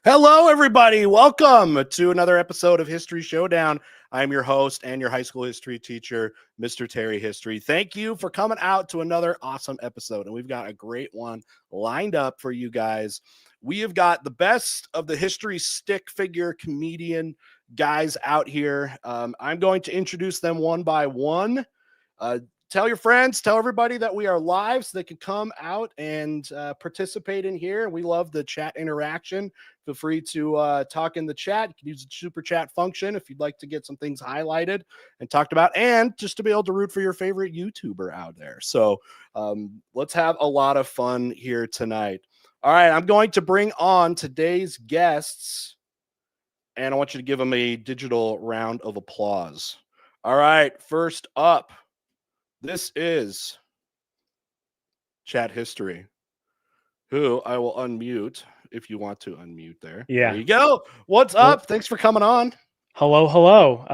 Hello, everybody. Welcome to another episode of History Showdown. I'm your host and your high school history teacher, Mr. Terry History. Thank you for coming out to another awesome episode. And we've got a great one lined up for you guys. We have got the best of the history stick figure comedian guys out here. I'm going to introduce them one by one. Tell your friends, tell everybody that we are live so they can come out and participate in here. We love the chat interaction. Feel free to talk in the chat. You can use the super chat function if you'd like to get some things highlighted and talked about, and just to be able to root for your favorite YouTuber out there. So let's have a lot of fun here tonight. All right, I'm going to bring on today's guests, and I want you to give them a digital round of applause. All right, first up, this is Chat History, who I will unmute if you want to unmute there. Yeah. There you go. What's up? Thanks for coming on. Hello.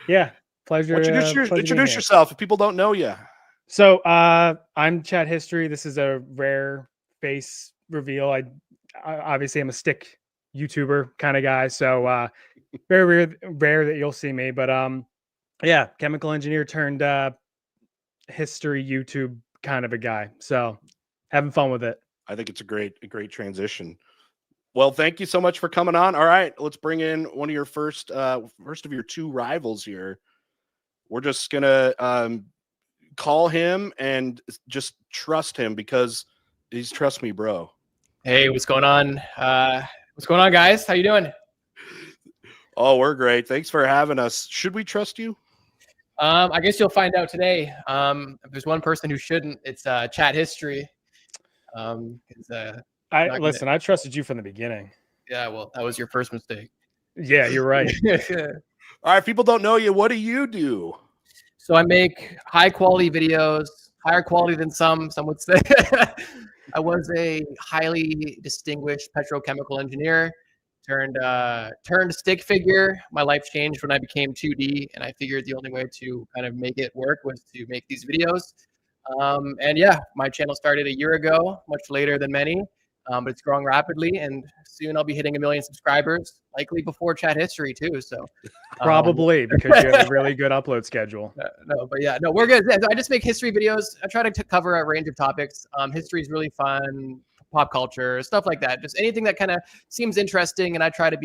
Yeah, pleasure. Introduce yourself if people don't know you. So I'm Chat History. This is a rare face reveal. I obviously am a stick YouTuber kind of guy, so very rare that you'll see me. But yeah, chemical engineer turned history YouTube kind of a guy. So having fun with it. I think it's a great transition. Well, thank you so much for coming on. All right, let's bring in one of your first of your two rivals here. We're just gonna call him and just trust him because he's trust me, bro. Hey, what's going on? What's going on, guys? How you doing? Oh, we're great. Thanks for having us. Should we trust you? I guess you'll find out today. If there's one person who shouldn't, it's Chat History. I trusted you from the beginning. Yeah, well, that was your first mistake. Yeah, you're right. All right, people don't know you. What do you do? So I make high quality videos, higher quality than some would say. I was a highly distinguished petrochemical engineer, turned stick figure. My life changed when I became 2D, and I figured the only way to kind of make it work was to make these videos. And yeah, my channel started a year ago, much later than many, but it's growing rapidly, and soon I'll be hitting 1 million subscribers, likely before Chat History too. So probably because you have a really good upload schedule. No, we're good. Yeah, so I just make history videos. I try to cover a range of topics. History is really fun, pop culture, stuff like that. Just anything that kind of seems interesting, and I try to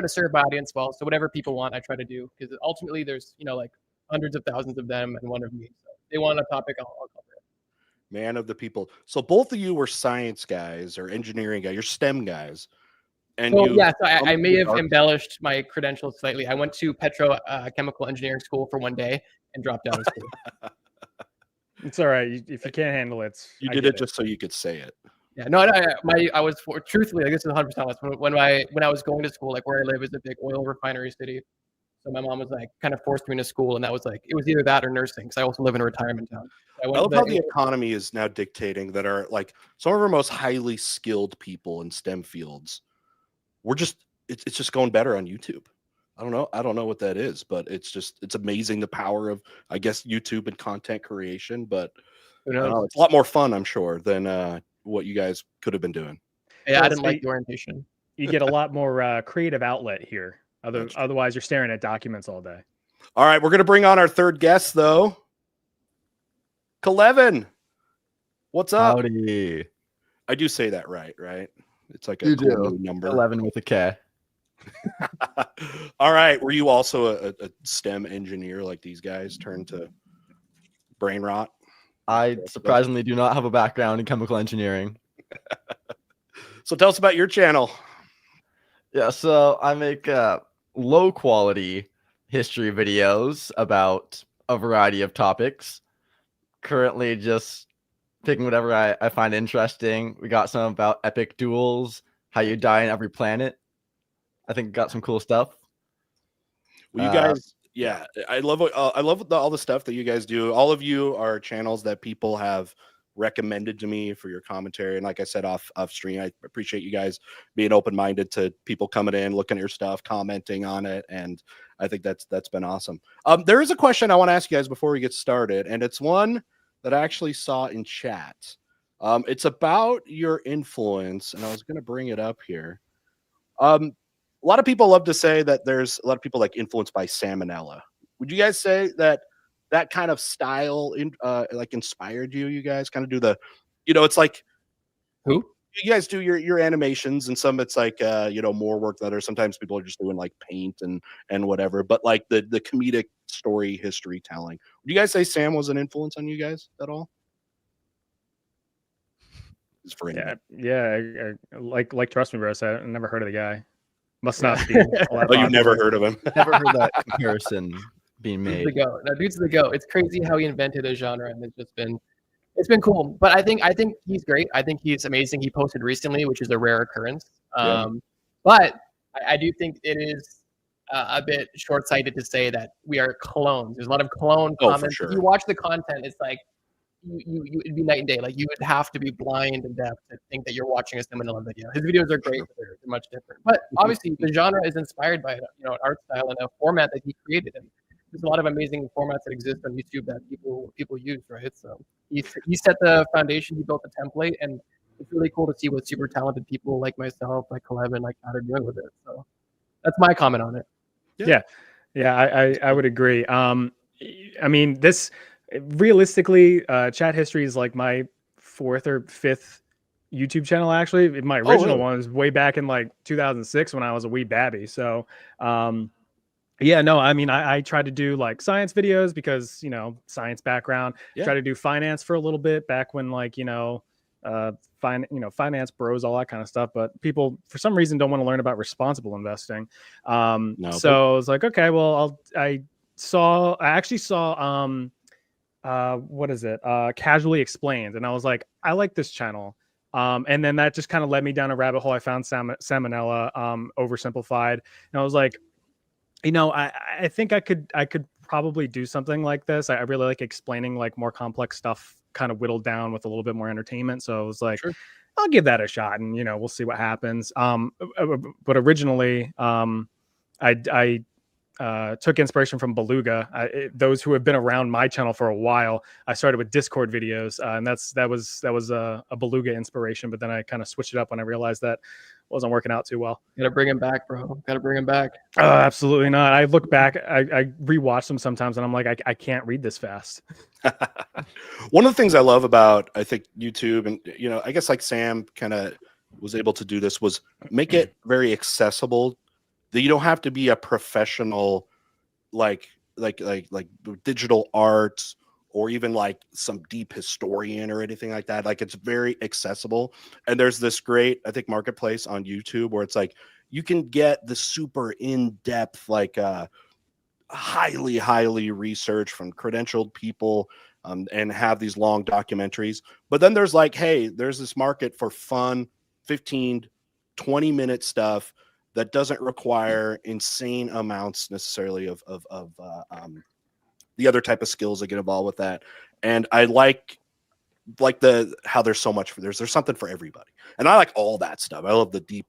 serve my audience well. So whatever people want, I try to do, because ultimately there's like hundreds of thousands of them and one of me. So if they want a topic, I'll cover it. Man of the people. So both of you were science guys or engineering guys. You're STEM guys. And I may have embellished my credentials slightly. I went to petrochemical engineering school for one day and dropped out of school. It's all right. If you can't handle it, you did it just so you could say it. Yeah, no, I was truthfully, this is 100% honest. When I was going to school, like where I live is a big oil refinery city. So my mom was like kind of forced me into school, and that was like, it was either that or nursing, because I also live in a retirement town. I love how the economy is now dictating that are like some of our most highly skilled people in STEM fields. It's just going better on YouTube. I don't know what that is, but it's amazing the power of, I guess, YouTube and content creation. But it's a lot more fun, I'm sure, than what you guys could have been doing. Yeah, I didn't like the orientation. You get a lot more creative outlet here. Otherwise, you're staring at documents all day. All right, we're going to bring on our third guest, though. Kelevin, what's up? Howdy. I do say that right? It's like a cool number. 11 with a K. All right, were you also a STEM engineer like these guys turned to brain rot? I surprisingly do not have a background in chemical engineering. So tell us about your channel. Yeah, so I make low quality history videos about a variety of topics. Currently just picking whatever I find interesting. We got some about epic duels, how you die on every planet. I think got some cool stuff. Well, you guys, yeah, I love all the stuff that you guys do. All of you are channels that people have recommended to me for your commentary, and like I said off stream, I appreciate you guys being open-minded to people coming in, looking at your stuff, commenting on it, and I think that's been awesome. There is a question I want to ask you guys before we get started, and it's one that I actually saw in chat. It's about your influence, and I was going to bring it up here. A lot of people love to say that there's a lot of people like influenced by salmonella. Would you guys say that that kind of style like inspired you? You guys kind of do the, it's like Who? you guys do your animations, and some it's like more work than others. Sometimes people are just doing like paint and whatever, but like the comedic story history telling. Would you guys say Sam was an influence on you guys at all? Just for Yeah, anybody. like trust me, bro. I never heard of the guy. Must not be. all that Oh, you've never popular. heard of him? Never heard that comparison being Dude's made. the goat. That dude's the goat. It's crazy how he invented a genre, and it's been cool. But I think he's great. I think he's amazing. He posted recently, which is a rare occurrence. Yeah. But I do think it is a bit short-sighted to say that we are clones. There's a lot of clone Oh, for comments. sure. If you watch the content, it's like it'd be night and day. Like you would have to be blind and deaf to think that you're watching a Salmonella video. His videos are great, but they're much different. But obviously, the genre is inspired by an art style and a format that he created. And there's a lot of amazing formats that exist on YouTube that people use, right? So he set the foundation, he built the template, and it's really cool to see what super talented people like myself, like Kelevin, like Chad are doing with it. So that's my comment on it. Yeah, I would agree. I mean, this realistically, Chat History is like my 4th or 5th YouTube channel. Actually, my original really? one was way back in like 2006 when I was a wee babby. So, yeah, no, I mean, I try to do like science videos because science background. Yeah. Try to do finance for a little bit back when like finance bros, all that kind of stuff. But people for some reason don't want to learn about responsible investing. No, So I was like, okay, well, I actually saw what is it? Casually Explained, and I was like, I like this channel. And then that just kind of led me down a rabbit hole. I found Salmonella oversimplified, and I was like, I think I could probably do something like this. I really like explaining like more complex stuff, kind of whittled down with a little bit more entertainment. So I was like, Sure. I'll give that a shot, and we'll see what happens. But originally, I took inspiration from Beluga. Those who have been around my channel for a while, I started with Discord videos, and that was a Beluga inspiration. But then I kind of switched it up when I realized that wasn't working out too well. Gotta bring him back, bro. Gotta bring him back. Absolutely not. I look back, I rewatch them sometimes, and I'm like, I can't read this fast. One of the things I love about, I think, YouTube, and I guess like Sam kind of was able to do this, was make it very accessible. That you don't have to be a professional, like digital art, or even like some deep historian or anything like that. Like, it's very accessible. And there's this great, I think, marketplace on YouTube where it's like you can get the super in-depth, like highly researched from credentialed people, and have these long documentaries. But then there's like, hey, there's this market for fun 15 20-minute stuff that doesn't require insane amounts necessarily of the other type of skills that get involved with that. And I like how there's so much there's something for everybody. And I like all that stuff. I love the deep,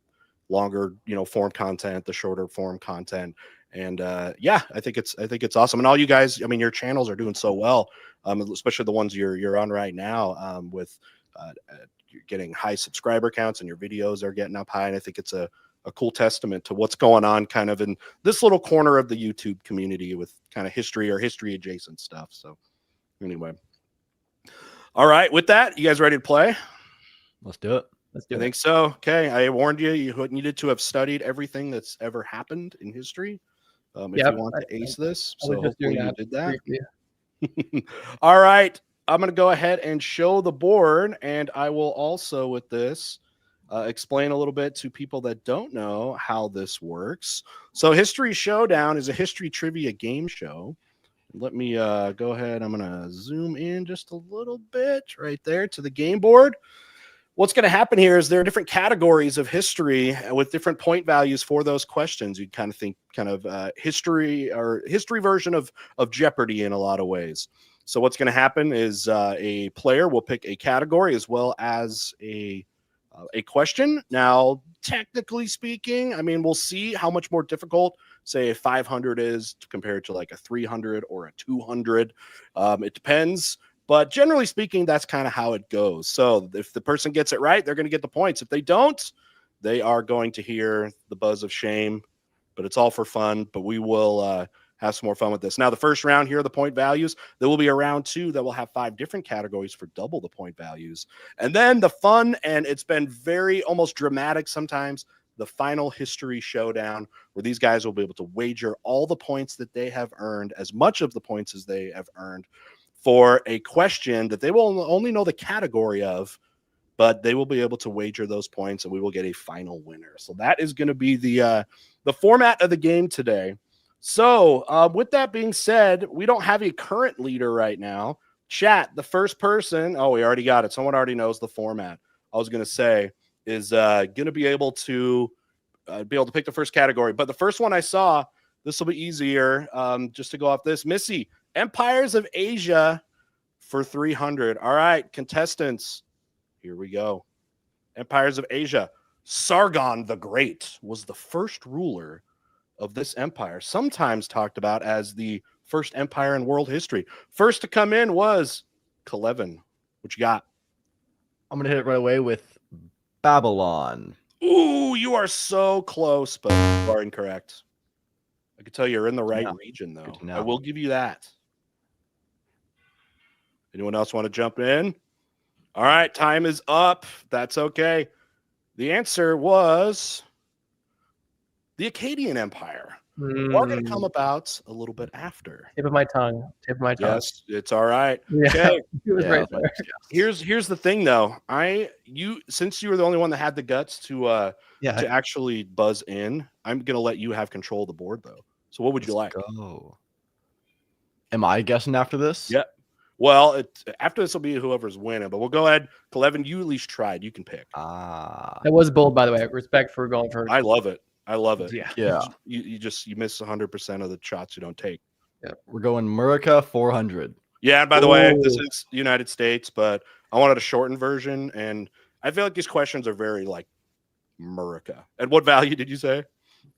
longer, form content, the shorter form content. And yeah, I think it's awesome. And all you guys, I mean, your channels are doing so well, especially the ones you're on right now, with you're getting high subscriber counts, and your videos are getting up high. And I think it's a cool testament to what's going on kind of in this little corner of the YouTube community with kind of history or history adjacent stuff. So anyway, all right, with that, you guys ready to play? Let's do it. I think so. Okay, I warned you, you needed to have studied everything that's ever happened in history if you want to ace this. So hopefully you did that. All right, I'm going to go ahead and show the board, and I will also, with this, explain a little bit to people that don't know how this works. So History Showdown is a history trivia game show. Let me go ahead. I'm going to zoom in just a little bit right there to the game board. What's going to happen here is there are different categories of history with different point values for those questions. You'd kind of think history or history version of Jeopardy in a lot of ways. So what's going to happen is a player will pick a category as well as a question. Now, technically speaking, I mean, we'll see how much more difficult, say, a 500 is compared to like a 300 or a 200. It depends. But generally speaking, that's kind of how it goes. So if the person gets it right, they're going to get the points. If they don't, they are going to hear the buzz of shame, but it's all for fun. But we will have some more fun with this. Now, the first round, here are the point values. There will be a round 2 that will have 5 different categories for double the point values. And then the fun, and it's been very almost dramatic sometimes, the final history showdown, where these guys will be able to wager all the points that they have earned, as much of the points as they have earned, for a question that they will only know the category of, but they will be able to wager those points, and we will get a final winner. So that is going to be the format of the game today. So with that being said, we don't have a current leader right now. Chat, the first person, oh, we already got it. Someone already knows the format. I was going to say is going to be able to pick the first category. But the first one I saw, this will be easier just to go off this. Missy, Empires of Asia for 300. All right, contestants, here we go. Empires of Asia. Sargon the Great was the first ruler of this empire, sometimes talked about as the first empire in world history. First to come in was Kelevin. What you got? I'm going to hit it right away with Babylon. Ooh, you are so close, but you are incorrect. I can tell you're in the right region, though. I will give you that. Anyone else want to jump in? All right, time is up. That's okay. The answer was the Akkadian Empire. We're going to come about a little bit after. Tip of my tongue. Yes, it's all right. Yeah, okay. it was right there. Here's the thing, though. Since you were the only one that had the guts to actually buzz in, I'm going to let you have control of the board, though. So what would you like? Go. Am I guessing after this? Yeah. Well, after this will be whoever's winning, but we'll go ahead. Kelevin, you at least tried. You can pick. That was bold, by the way. Respect for going for. I love it. Yeah. You miss 100% of the shots you don't take. Yeah. We're going Murica 400. Yeah. And by the way, this is United States, but I wanted a shortened version, and I feel like these questions are very like Murica. And what value did you say?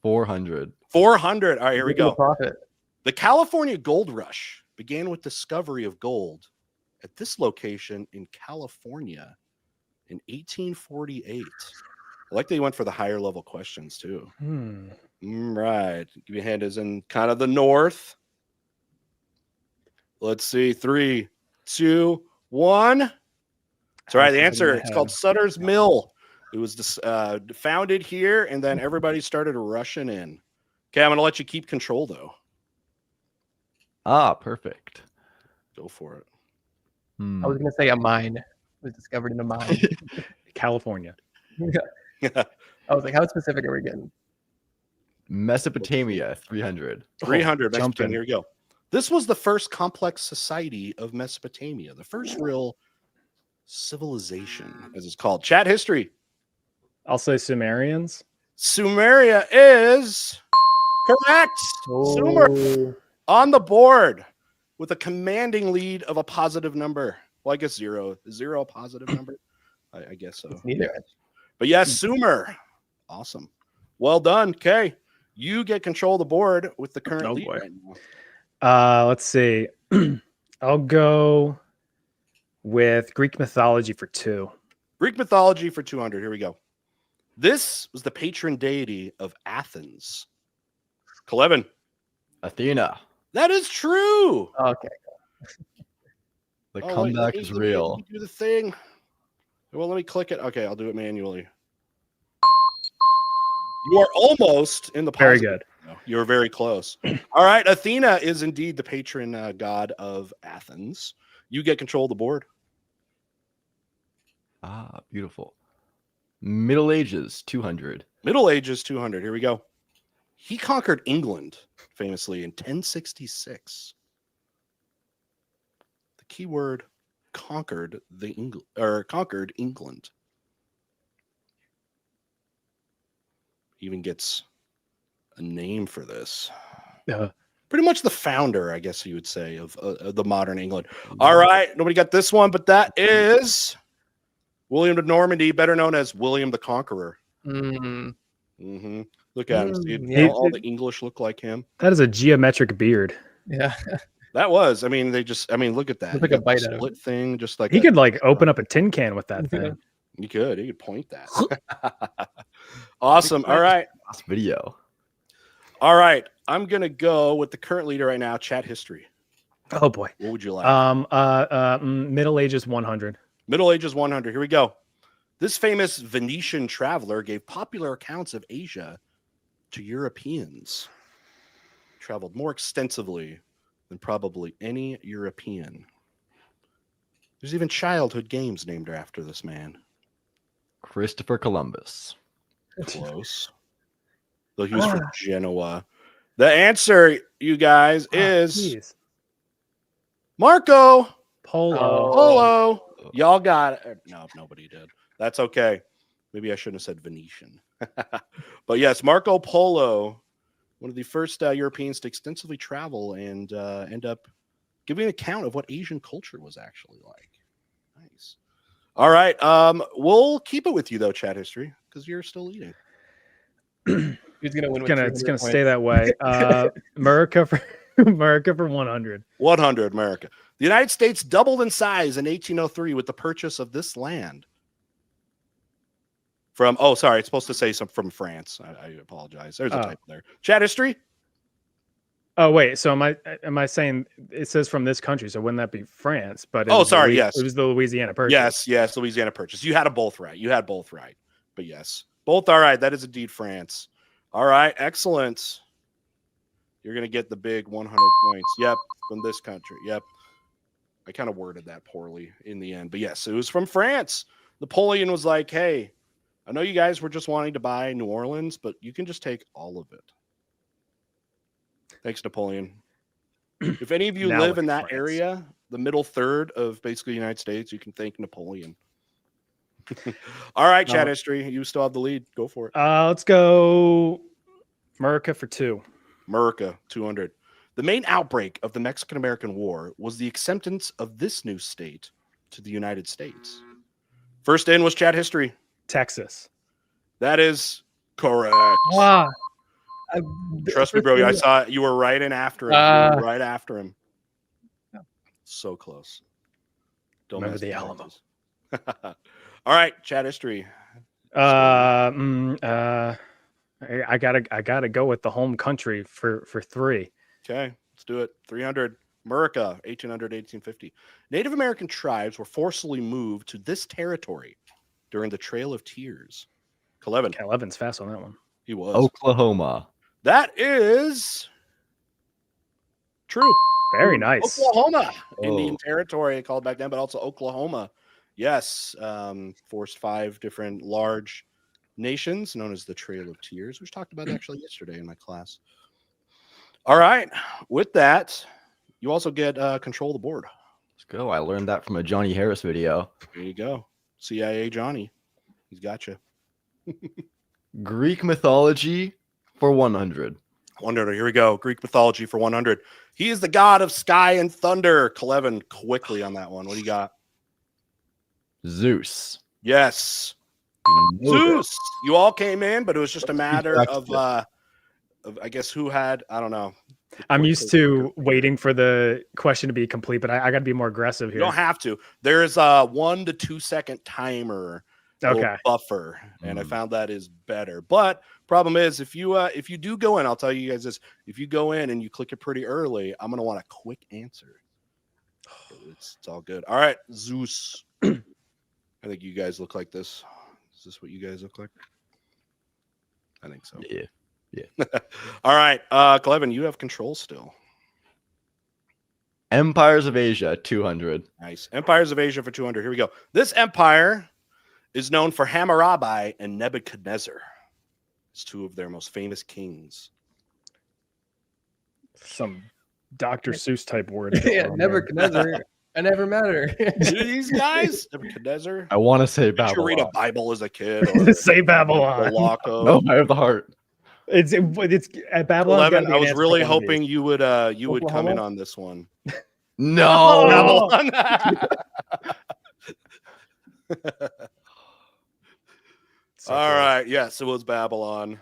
400. 400. All right, here we go. Profit. The California Gold Rush began with discovery of gold at this location in California in 1848. I like that you went for the higher level questions too. Right. Give you a hand is in kind of the north. Let's see. 3, 2, 1. That's right. The answer, it's called Sutter's Mill. It was founded here, and then everybody started rushing in. Okay, I'm going to let you keep control, though. Perfect. Go for it. I was going to say a mine. It was discovered in a mine. California. I was like, how specific are we getting? Mesopotamia 300. 300. Mexican. Here we go. This was the first complex society of Mesopotamia, the first real civilization, as it's called. Chat history. I'll say Sumerians. Sumeria is correct. Sumer on the board with a commanding lead of a positive number. Well, I guess 0. Is 0 a positive number? I guess so. It's neither. But yes, Sumer. Awesome. Well done. Okay. You get control of the board with the current lead right now. Let's see. I'll go with Greek mythology for 2. Greek mythology for 200. Here we go. This was the patron deity of Athens. Kelevin. Athena. That is true. Okay. The comeback is real. Let me do the thing. Well, let me click it. Okay, I'll do it manually. You are almost in the positive. Very good. You're very close. All right. Athena is indeed the patron god of Athens. You get control of the board. Beautiful. Middle Ages 200. Middle Ages 200. Here we go. He conquered England famously in 1066. The key word conquered England. Even gets a name for this. Pretty much the founder, I guess you would say, of the modern England. All right, nobody got this one, but that is William of Normandy, better known as William the Conqueror. Mm-hmm. Look at him. See, all the English look like him. That is a geometric beard. Yeah. That was. I mean, look at that. It's like a bite split thing, just like he could like open up a tin can with that thing. He could point that. Awesome. All right. Last video. All right. I'm going to go with the current leader right now, chat history. Oh boy. What would you like? Middle Ages 100. Middle Ages 100. Here we go. This famous Venetian traveler gave popular accounts of Asia to Europeans. Traveled more extensively than probably any European. There's even childhood games named after this man. Christopher Columbus. Close. Though he was from Genoa. The answer, you guys, is Jeez. Marco Polo. Polo. Y'all got it. No, nobody did. That's okay. Maybe I shouldn't have said Venetian. But yes, Marco Polo, one of the first Europeans to extensively travel and end up giving an account of what Asian culture was actually like. Nice. All right. We'll keep it with you though, chat history, because you're still leading. Who's gonna win? It's gonna stay that way. America for 100. 100, America. The United States doubled in size in 1803 with the purchase of this land. From, oh, sorry, it's supposed to say some from France. I apologize. There's a typo there. Chat history. Oh wait, so am I saying it says from this country? So wouldn't that be France? But yes, it was the Louisiana Purchase. Yes, Louisiana Purchase. You had them both right. But yes, both all right. That is indeed France. All right, excellent. You're gonna get the big 100 points. Yep, from this country. Yep. I kind of worded that poorly in the end, but yes, it was from France. Napoleon was like, "Hey, I know you guys were just wanting to buy New Orleans, but you can just take all of it." Thanks, Napoleon. If any of you Now live in look that at France. area, the middle third of basically the United States, you can thank Napoleon. All right, chat history. You still have the lead. Go for it. Let's go America for 2. America, 200. The main outbreak of the Mexican-American War was the acceptance of this new state to the United States. First in was chat history. Texas. That is correct. Wow. Trust me, bro. I saw it. You were right in after him. You were right after him. So close. Don't Remember mess the with Alamo. Texas. All right, chat history. I gotta go with the home country for 3. Okay, let's do it. 300. America, 1800, 1850. Native American tribes were forcibly moved to this territory during the Trail of Tears. Kelevin's fast on that one. He was. Oklahoma. That is true. Very nice. Oklahoma, Indian territory called back then, but also Oklahoma. Yes, forced 5 different large nations known as the Trail of Tears, which talked about actually yesterday in my class. All right, with that, you also get control of the board. Let's go. I learned that from a Johnny Harris video. There you go. CIA Johnny. He's got you. Greek mythology for 100. 100. Here we go. Greek mythology for 100. He is the god of sky and thunder. Kelevin, quickly on that one. What do you got? Zeus. Yes. Zeus. You all came in, but it was just a matter of I guess who had, I don't know. I'm used to waiting for the question to be complete, but I got to be more aggressive here. You don't have to. There's a 1 to 2 second timer. Okay. Buffer, and I found that is better. But problem is, if you do go in, I'll tell you guys this: if you go in and you click it pretty early, I'm gonna want a quick answer. It's all good. All right, Zeus. I think you guys look like this. Is this what you guys look like? I think so. Yeah. All right, Kelevin, you have control still. Empires of Asia, 200. Nice. Empires of Asia for 200. Here we go. This empire is known for Hammurabi and Nebuchadnezzar. It's 2 of their most famous kings. Some Dr. Seuss type word. Yeah, Nebuchadnezzar. I never met her. These guys, Nebuchadnezzar. I want to say Did you read a Babylon. Bible as a kid? Or Say Babylon. Polacco? No, I have the heart. It's at Babylon. 11, I was really hoping you would come in Oklahoma? on this one. No. Babylon. All right. Yes, it was Babylon.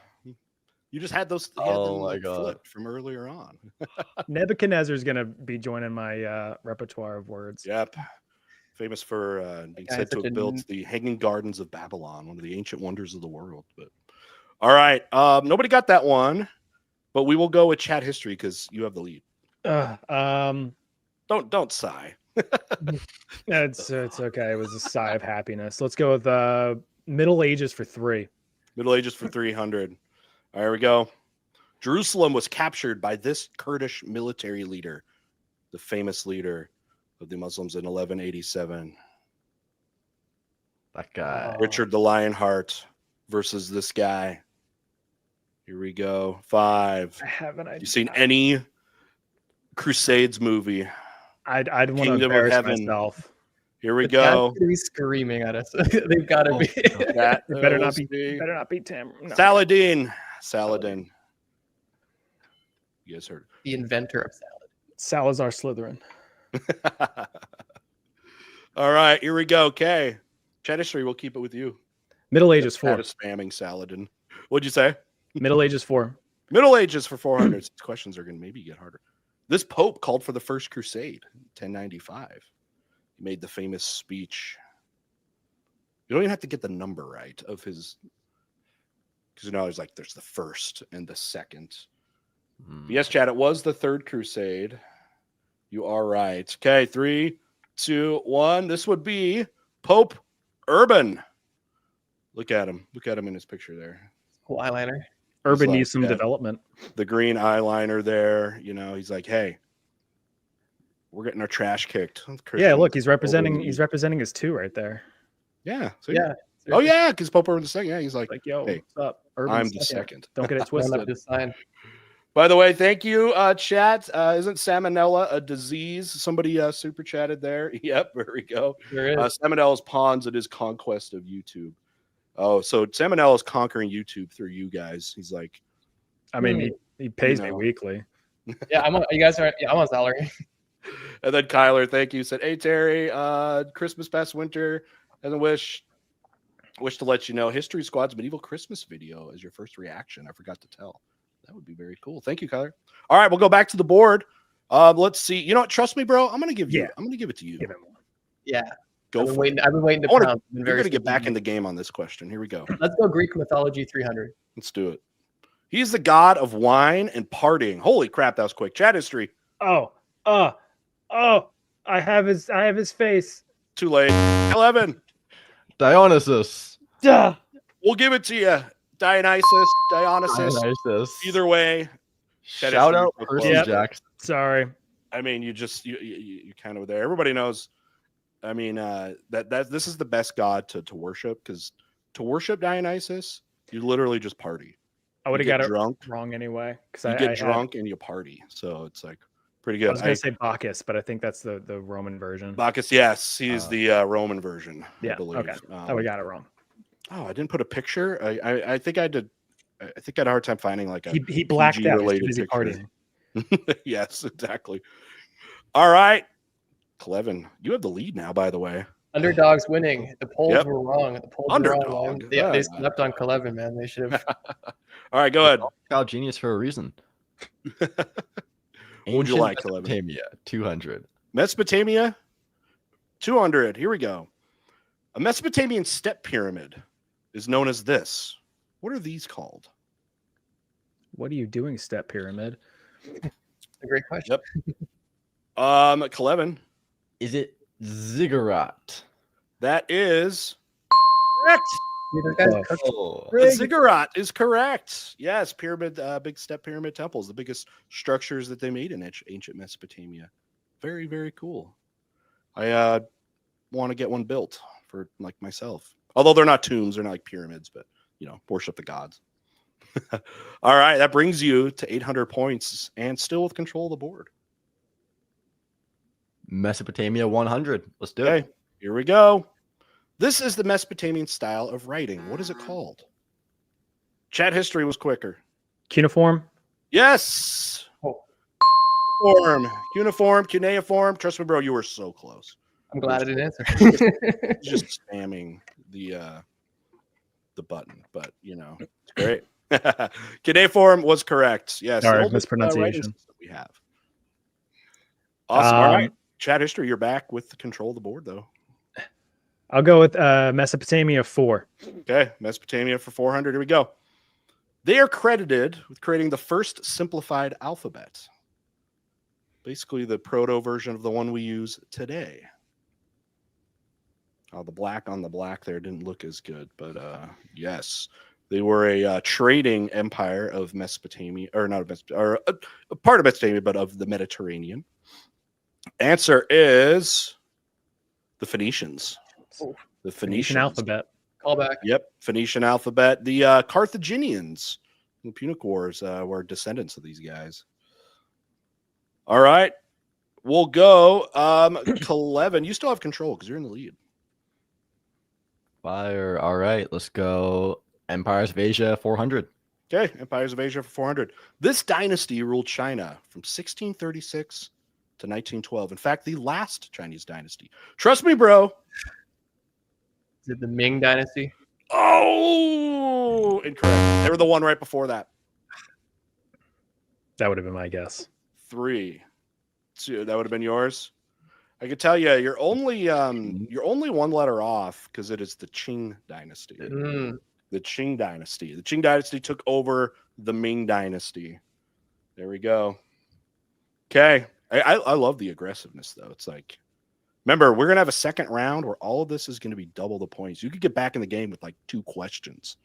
You just had those. My God. Flipped from earlier on. Nebuchadnezzar is going to be joining my repertoire of words. Yep. Famous for being Yeah, said to such have a built the Hanging Gardens of Babylon, one of the ancient wonders of the world. But All right. Nobody got that one, but we will go with chat history because you have the lead. Don't sigh. It's okay. It was a sigh of happiness. Let's go with Middle Ages for 3. Middle Ages for 300. All right, here we go. Jerusalem was captured by this Kurdish military leader, the famous leader of the Muslims in 1187. That guy. Richard the Lionheart versus this guy. Here we go. 5. I haven't. You seen any Crusades movie? I'd want to Kingdom of embarrass Heaven. myself. Here we The chat's go. gonna be screaming at us. They've got to be. That It better we'll not be. see. Better not be Tim. No. Saladin. You guys heard. The inventor of salad. Salazar Slytherin. All right, here we go. Okay. Chat history, we'll keep it with you. Middle Ages 4. Chat is spamming Saladin. What'd you say? Middle Ages 4. Middle Ages for 400. These questions are going to maybe get harder. This Pope called for the First Crusade, 1095. He made the famous speech. You don't even have to get the number right of his, because there's like there's the first and the second. Yes, Chad, it was the Third Crusade. You are right. Okay, 3, 2, 1. This would be Pope Urban. Look at him. Look at him in his picture there. Cool eyeliner. Urban like, needs some yeah. development. The green eyeliner there. He's like, hey, we're getting our trash kicked. Yeah, look, he's representing. He's representing his 2 right there. Yeah. So Yeah. Oh yeah, because Pope Urban II. Yeah, he's like, Like, yo, hey, what's up? Urban I'm the second. Don't get it Line up twisted. this sign. By the way, thank you, chat. Isn't salmonella a disease? Somebody super chatted there. Yep, there we go. There is. Salmonella's pawns at his conquest of YouTube. Oh, so Salmonella's conquering YouTube through you guys. He's like, I mean, he pays me No. weekly. Yeah, I'm on. You guys are. Yeah, I'm on salary. and then Kyler, thank you, said, hey Terry, Christmas past winter, as a wish to let you know, History Squad's medieval Christmas video as your first reaction. I forgot to tell. That would be very cool. Thank you, Kyler. All right, we'll go back to the board. Let's see. You know what? Trust me, bro. I'm gonna give it to you. Give him one. Yeah. Go I've been for waiting. it. I've been waiting to I wanna- pounce. I've been We're very gonna get back strategic. in the game on this question. Here we go. Let's go Greek mythology 300. Let's do it. He's the god of wine and partying. Holy crap, that was quick. Chat history. Oh, I have his face. Too late. 11. Dionysus. Duh. We'll give it to you. Dionysus. Either way. Shout out history. Percy Yep. Jackson. Sorry. I mean, you kind of were there. Everybody knows. I mean, that this is the best god to worship, because to worship Dionysus, you literally just party. I would have You got get it drunk. wrong anyway. Because You I get drunk and you party. So it's like pretty good. I was gonna say Bacchus, but I think that's the Roman version. Bacchus, yes, he's the Roman version. I Yeah. believe. Okay. We got it wrong. Oh, I didn't put a picture. I think I did. I think I had a hard time finding like a He blacked out. He was too PG-related busy picture. partying. Yes, exactly. All right, Kelevin, you have the lead now. By the way, Underdogs winning. The polls Yep. were wrong. The polls Underdog. were wrong. They slept on Kelevin, man. They should have. all right, go ahead. Child genius for a reason. What would you Ancient like, Kelevin? Mesopotamia, 200. Mesopotamia, 200. Here we go. A Mesopotamian step pyramid is known as this. What are these called? What are you doing, step pyramid? A great question. Yep. Kelevin, Is it ziggurat? that is correct. Dude, those guys cooked. Oh, A ziggurat is correct. Yes, pyramid, big step pyramid temples, the biggest structures that they made in ancient Mesopotamia. Very, very cool. I want to get one built for like myself. Although they're not tombs, they're not like pyramids, but worship the gods. All right, that brings you to 800 points and still with control of the board. Mesopotamia 100. Let's do Okay, it. here we go. This is the Mesopotamian style of writing. What is it called? Chat history was quicker. Cuneiform. Yes. Oh. Cuneiform. Trust me, bro, you were so close. I'm glad I didn't answer. Just spamming the button, but it's great. Cuneiform was correct. Yes. Sorry, the oldest, mispronunciation. writing system we have. Awesome. All right. Chat history, you're back with the control of the board, though. I'll go with Mesopotamia 4. Okay. Mesopotamia for 400. Here we go. They are credited with creating the first simplified alphabet. Basically, the proto version of the one we use today. Oh, the black on the black there didn't look as good, but yes, they were a trading empire of Mesopotamia, or not of or a part of Mesopotamia, but of the Mediterranean. Answer is the Phoenicians. Oh. The Phoenician alphabet. Callback. Yep, Phoenician alphabet. The Carthaginians in the Punic Wars were descendants of these guys. All right, we'll go. Kelevin, you still have control because you're in the lead. Fire. All right, let's go. Empires of Asia 400. Okay, Empires of Asia for 400. This dynasty ruled China from 1636 to 1912. In fact, the last Chinese dynasty. Trust me, bro. Is it the Ming Dynasty? Oh, incorrect. They were the one right before that. That would have been my guess. 3, 2. That would have been yours. I could tell you, you're only one letter off because it is the Qing dynasty. Mm. The Qing dynasty. The Qing dynasty took over the Ming dynasty. There we go. Okay. I love the aggressiveness, though. It's like, remember, we're going to have a second round where all of this is going to be double the points. You could get back in the game with like 2 questions.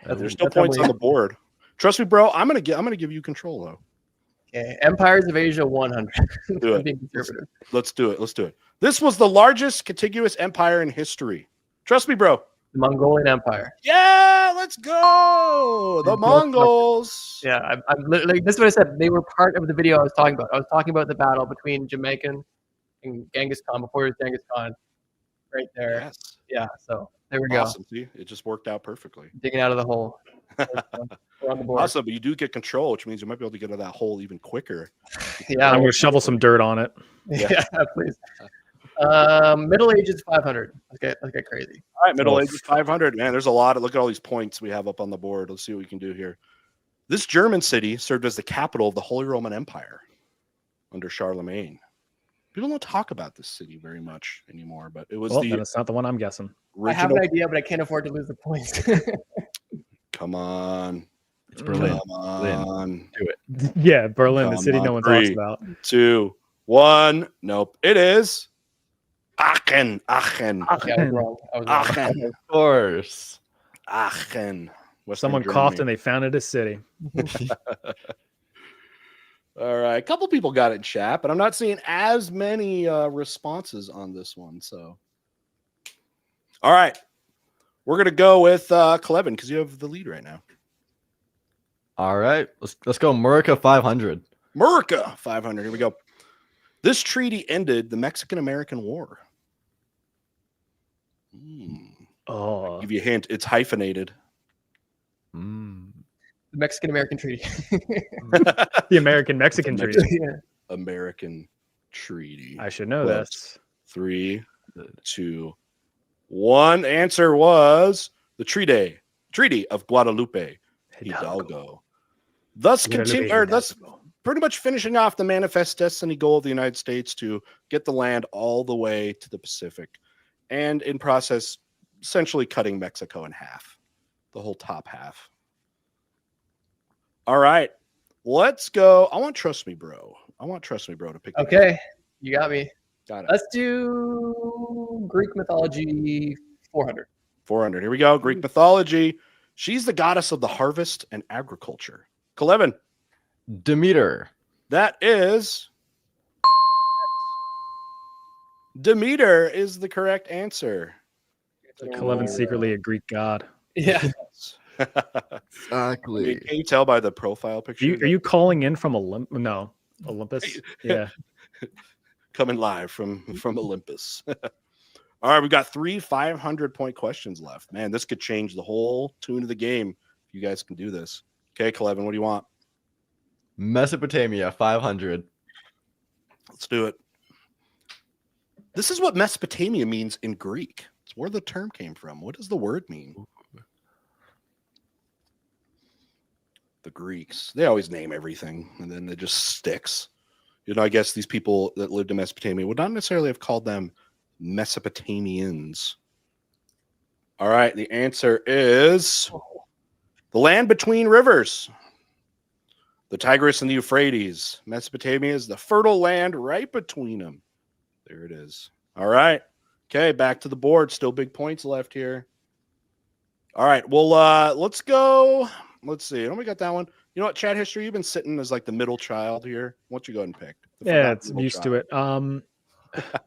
There's still points on the board. Trust me, bro. I'm gonna give you control, though. Okay. Empires of Asia 100. Do it. Let's do it. Let's do it. This was the largest contiguous empire in history. Trust me, bro. The Mongolian Empire. Yeah, let's go. The Mongols. Yeah, I'm literally, this is what I said. They were part of the video I was talking about. I was talking about the battle between Jamaican and Genghis Khan before it was Genghis Khan. Right there. Yes. Yeah, so there we Awesome. See, it just worked out perfectly. Digging out of the hole. We're on the board. Awesome, but you do get control, which means you might be able to get out of that hole even quicker. Yeah, I'm going to shovel some dirt on it. yeah, please. Middle Ages 500. Let's get crazy. All right, Middle Ages 500. Man, there's a lot. Look at all these points we have up on the board. Let's see what we can do here. This German city served as the capital of the Holy Roman Empire under Charlemagne. People don't talk about this city very much anymore, but it was then it's not the one I'm guessing. I have an idea, but I can't afford to lose the points. Come on. It's Berlin. Come on. Do it. Yeah, Berlin, the Come city on. no one 3, talks about. 2, 1. Nope. It is Aachen. Yeah, I was wrong. Aachen. Of course. Aachen. Western Someone Germany. coughed and they founded a city. All right. A couple people got it in chat, but I'm not seeing as many responses on this one. So, all right. We're going to go with Kelevin because you have the lead right now. All right. Let's go Murica 500. Murica 500. Here we go. This treaty ended the Mexican-American War. Oh, Give you a hint. It's hyphenated. Mm. The Mexican American Treaty. the American-Mexican treaty. Yeah. American Treaty. I should know Well, this. 3, 2, 1. Answer was the Treaty of Guadalupe Hidalgo. Thus pretty much finishing off the manifest destiny goal of the United States to get the land all the way to the Pacific, and in process, essentially cutting Mexico in half, the whole top half. All right, let's go. I want Trust Me Bro to pick. Okay, you got me. Got it. Let's do Greek mythology 400. 400. Here we go. Greek mythology. She's the goddess of the harvest and agriculture. Kelevin. Demeter. That is Demeter is the correct answer. Kelevin's secretly a Greek god. Yeah. Exactly. Can you tell by the profile picture? Are you calling in from Olympus? Yeah. Coming live from Olympus. All right, we've got 3 500-point questions left. Man, this could change the whole tune of the game if you guys can do this. Okay, Kelevin, what do you want? Mesopotamia 500. Let's do it. This is what Mesopotamia means in Greek. It's where the term came from. What does the word mean? The Greeks, they always name everything, and then it just sticks. I guess these people that lived in Mesopotamia would not necessarily have called them Mesopotamians. All right, the answer is The land between rivers. The Tigris and the Euphrates. Mesopotamia is the fertile land right between them. There it is. All right. Okay, back to the board. Still big points left here. All right. Well, let's go. Let's see. Oh, we got that one. You know what, Chat History? You've been sitting as like the middle child here. Why don't you go ahead and pick? Yeah, it's used to it.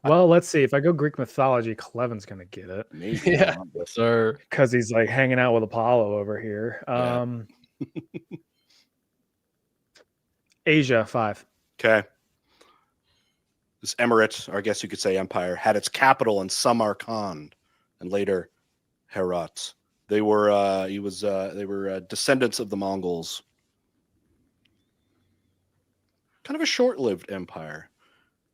Well, let's see. If I go Greek mythology, Kelevin's gonna get it. Maybe. Yeah. Yes, sir. Because he's like hanging out with Apollo over here. Yeah. Asia 5. Okay. This emirate, or I guess you could say empire, had its capital in Samarkand and later Herat. They were descendants of the Mongols. Kind of a short-lived empire.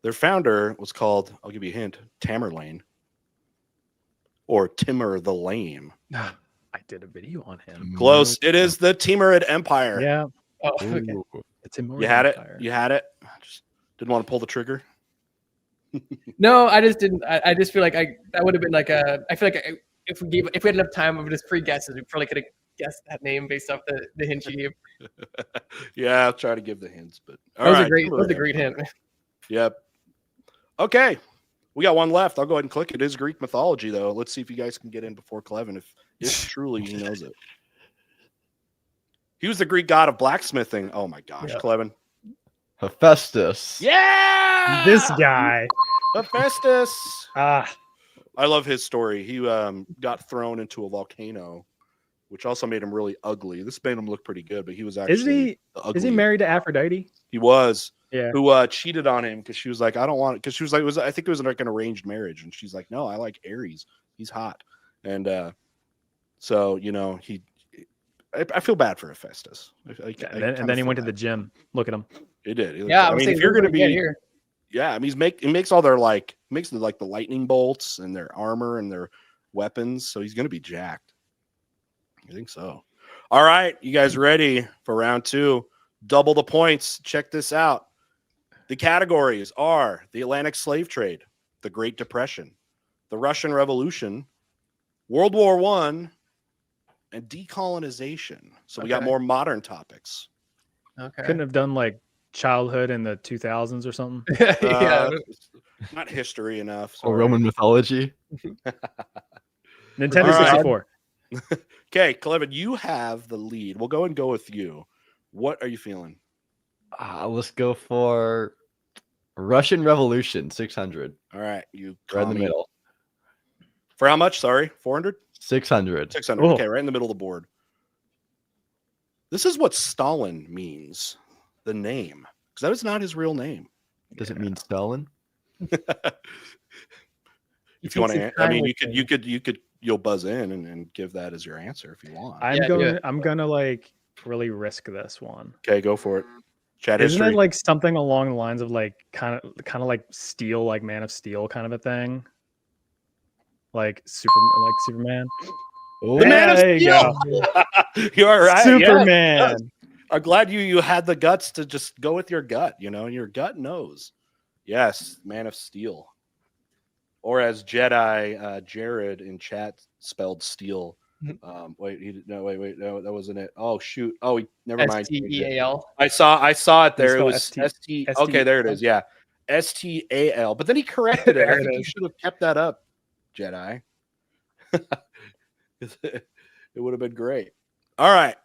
Their founder was called, I'll give you a hint, Tamerlane. Or Timur the Lame. I did a video on him. Close. It is the Timurid Empire. Yeah. Oh, okay. Ooh. It's in You had it. You had it. I just didn't want to pull the trigger. No, I just didn't. I just feel like that would have been like a. I feel like if we had enough time of just free guesses, we probably could have guessed that name based off the hint you gave. Yeah, I'll try to give the hints, but That was a great hint. Yep. Okay. We got one left. I'll go ahead and click it. It is Greek mythology, though. Let's see if you guys can get in before Kelevin, if truly he knows it. He was the Greek god of blacksmithing. Oh my gosh, Yeah. Kelevin. Hephaestus. Yeah, This guy. Hephaestus. Ah, I love his story. He got thrown into a volcano, which also made him really ugly. This made him look pretty good, but he was actually is he married to Aphrodite? He was. Yeah. Who cheated on him because she was like, I don't want it. Because she was like, I think it was like an arranged marriage, and she's like, no, I like Ares. He's hot, and so I feel bad for Hephaestus. And then he went to the gym. Look at him. He did. Yeah, I mean, if you're going to be here, yeah, I mean, he makes all their makes the lightning bolts and their armor and their weapons, so he's going to be jacked. I think so. All right, you guys ready for round 2? Double the points. Check this out. The categories are the Atlantic slave trade, the Great Depression, the Russian Revolution, World War I, and decolonization. So we got more modern topics. Okay. Couldn't have done like childhood in the 2000s or something. Yeah. Not history enough. Or Roman mythology. Nintendo All right. 64. Okay, Kelevin, you have the lead. We'll go with you. What are you feeling? Let's go for Russian Revolution 600. All right, you Right in the commie. middle. For how much? Sorry, 400? 600. 600. Oh. Okay, right in the middle of the board. This is what Stalin means, the name, because that is not his real name. Does it mean Stalin? If you want to, I mean, you'll buzz in and give that as your answer if you want. I'm gonna like really risk this one. Okay, go for it. Chat Isn't history. it like something along the lines of like kind of like Steel, like Man of Steel kind of a thing? Like Superman. Oh, The Man of There you Steel. go. You're right. Superman. Yes. I'm glad you had the guts to just go with your gut. Your gut knows. Yes, Man of Steel. Or as Jedi Jared in chat spelled steel. Wait, no, that wasn't it. Oh shoot. Oh, never mind. STEAL. I saw it there. It spelled was ST. ST. Okay, there it is. Yeah, STAL. But then he corrected it. I think you should have kept that up, Jedi. It would have been great. All right.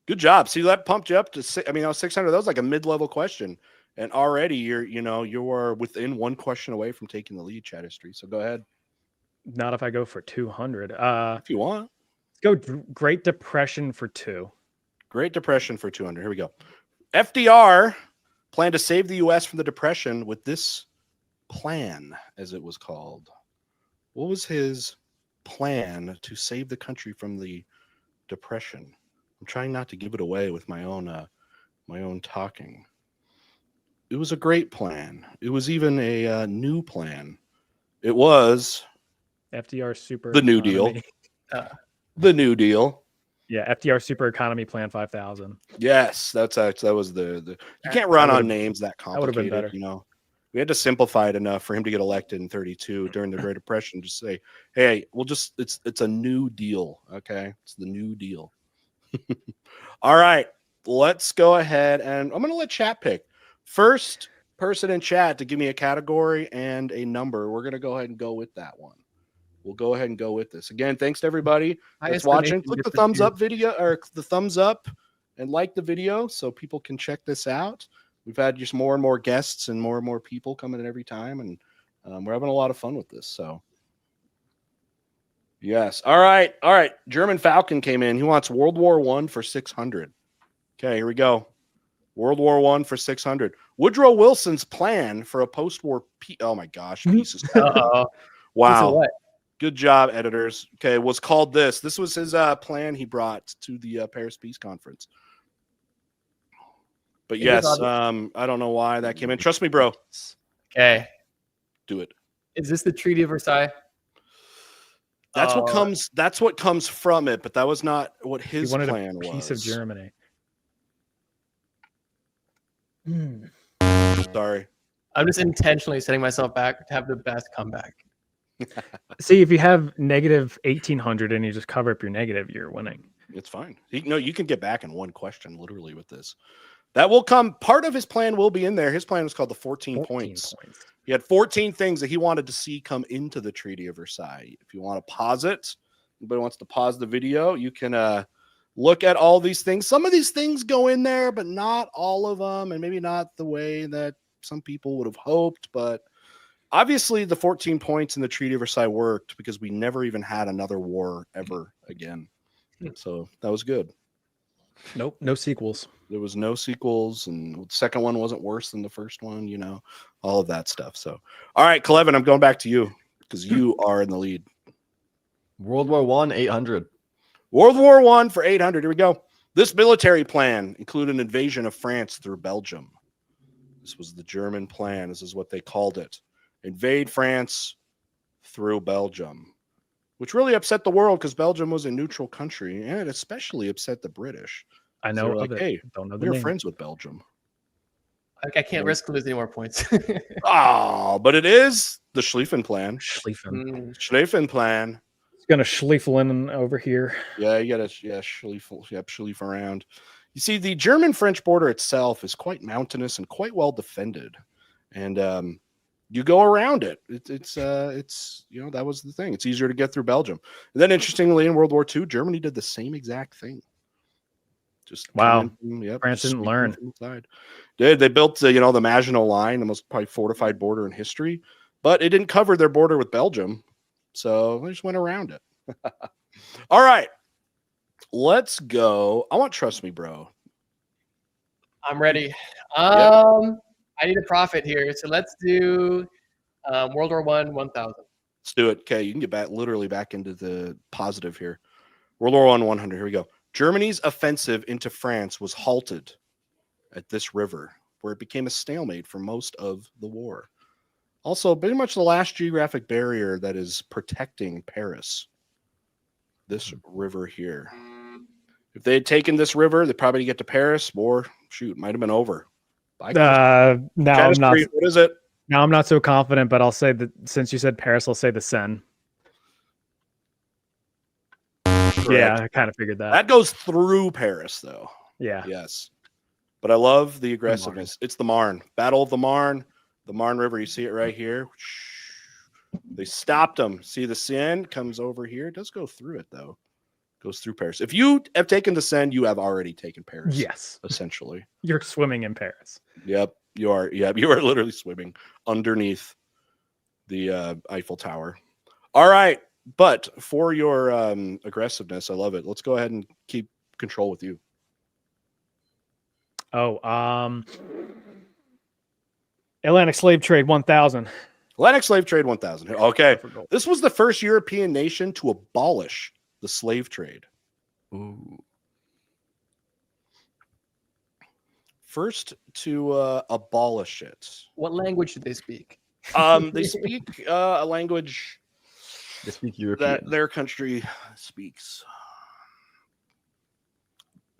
Good job. See, that pumped you up to that was 600. That was like a mid-level question. And already you are within one question away from taking the lead, Chat History. So go ahead. Not if I go for 200. If you want. Let's go Great Depression for 2. Great Depression for 200. Here we go. FDR planned to save the U.S. from the Depression with this plan, as it was called. What was his plan to save the country from the Depression? I'm trying not to give it away with my own talking. It was a great plan. It was even a new plan. It was FDR Super the New Deal. The New Deal. Yeah, FDR Super Economy Plan 5000. Yes, that was the you can't run on names that That would have been complicated. better. We had to simplify it enough for him to get elected in 32 during the Great Depression. Just say, hey, it's a new deal. Okay, it's the New Deal. All right, let's go ahead and I'm going to let chat pick. First person in chat to give me a category and a number. We're going to go ahead and go with that one. We'll go ahead and go with this. Again, thanks to everybody that's Highest watching. donation Click gets the to thumbs choose. up video or the thumbs up and like the video so people can check this out. We've had just more and more guests and more people coming in every time, and we're having a lot of fun with this. So, yes. All right. German Falcon came in. He wants World War I for 600. Okay, here we go. World War I for 600. Woodrow Wilson's plan for a post-war oh my gosh, pieces. Uh-oh. Wow. What? Good job, editors. Okay, was called this. This was his plan he brought to the Paris Peace Conference. But yes, I don't know why that came in. Trust me, bro. Okay. Do it. Is this the Treaty of Versailles? That's what comes. That's what comes from it. But that was not what his wanted plan a piece was. of Germany. Sorry. I'm just intentionally setting myself back to have the best comeback. See, if you have negative 1800 and you just cover up your negative, you're winning. It's fine. You can get back in one question, literally, with this. That will come. Part of his plan will be in there. His plan was called the 14 points. He had 14 things that he wanted to see come into the Treaty of Versailles. If you want to pause it, anybody wants to pause the video, you can look at all these things. Some of these things go in there, but not all of them, and maybe not the way that some people would have hoped. But obviously, the 14 points in the Treaty of Versailles worked because we never even had another war ever again. So that was good. Nope, no sequels. There was no sequels, and the second one wasn't worse than the first one, all of that stuff. So, all right, Kelevin, I'm going back to you because you are in the lead. World War I, 800. World War I for 800. Here we go. This military plan included an invasion of France through Belgium. This was the German plan. This is what they called it. Invade France through Belgium, which really upset the world because Belgium was a neutral country, and it especially upset the British. I know like, of it. hey, Don't know the we're name. friends with Belgium. I can't risk losing any more points. Oh, but it is the Schlieffen plan. Schlieffen plan. It's gonna Schlieffel over here. Yeah, you gotta Schlief around. You see, the German-French border itself is quite mountainous and quite well defended, and you go around it. It's that was the thing. It's easier to get through Belgium. And then, interestingly, in World War II, Germany did the same exact thing. Just wow, France didn't learn. They built the Maginot Line, the most probably fortified border in history, but it didn't cover their border with Belgium, so they just went around it. All right, let's go. I want Trust Me, Bro. I'm ready. I need a profit here, so let's do World War I, 1000. Let's do it. Okay, you can get literally back into the positive here. World War I, 100. Here we go. Germany's offensive into France was halted at this river, where it became a stalemate for most of the war. Also, pretty much the last geographic barrier that is protecting Paris. This river here. If they had taken this river, they'd probably get to Paris. Or might have been over. Now I'm not. What is it? Now I'm not so confident, but I'll say that since you said Paris, I'll say the Seine. Correct. Yeah, I kind of figured that. That goes through Paris, though. Yeah. Yes. But I love the aggressiveness. It's the Marne. Battle of the Marne. The Marne River. You see it right here. They stopped them. See the Seine comes over here. It does go through it, though. Goes through Paris. If you have taken the Seine, you have already taken Paris. Yes. Essentially. You're swimming in Paris. Yep. You are. Yep. You are literally swimming underneath the Eiffel Tower. All right. But for your aggressiveness, I love it. Let's go ahead and keep control with you. Atlantic slave trade 1000. Atlantic slave trade 1000. Okay. This was the first European nation to abolish the slave trade. Ooh. First to abolish it. What language do they speak? They speak a language They speak European. that their country speaks.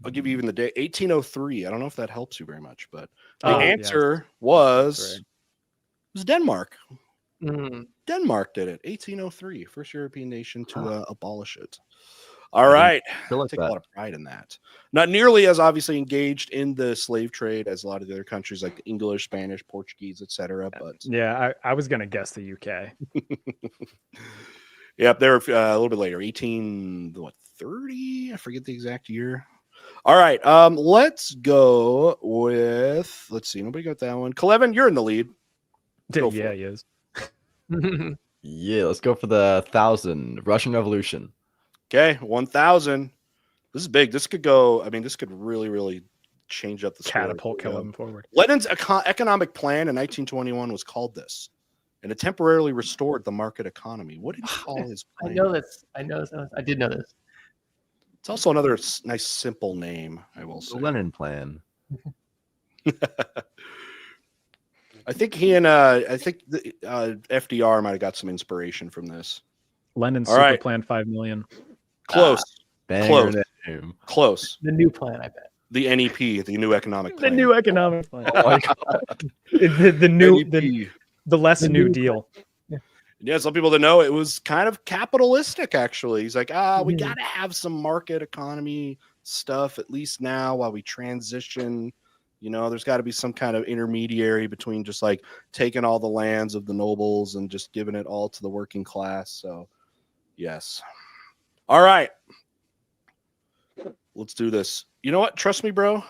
I'll give you even the day, 1803. I don't know if that helps you very much, but the answer was Denmark. Mm. Denmark did it. 1803, first European nation to abolish it. All right. feel like Take that. a lot of pride in that. Not nearly as obviously engaged in the slave trade as a lot of the other countries like English, Spanish, Portuguese, etc. But Yeah, I was gonna guess the UK. yep, they were a little bit later, 1830. I forget the exact year. All right, let's go with. Let's see, nobody got that one. Kelevin, you're in the lead. Go for Yeah, it. he is. Yeah, let's go for the 1000 Russian Revolution. Okay, 1000. This is big. This could go. I mean, this could really, really change up the story. Catapult Kelevin forward. Lenin's economic plan in 1921 was called this, and it temporarily restored the market economy. What did he call his I plan? know this. I know this. I did know this. It's also another nice, simple name, I will The say. Lenin plan. I think FDR might have got some inspiration from this. Lenin All super right. plan 5 million. Close, Banger Close. name. close. The new plan, I bet. The NEP, the new economic The plan. new economic plan. Oh my god. the new NEP. the less The new new deal. Yeah, some people that know it was kind of capitalistic, actually. He's like, we Mhm. got to have some market economy stuff, at least now while we transition. You know, there's got to be some kind of intermediary between just like taking all the lands of the nobles and just giving it all to the working class. So, yes. All right. Let's do this. You know what? Trust me, bro.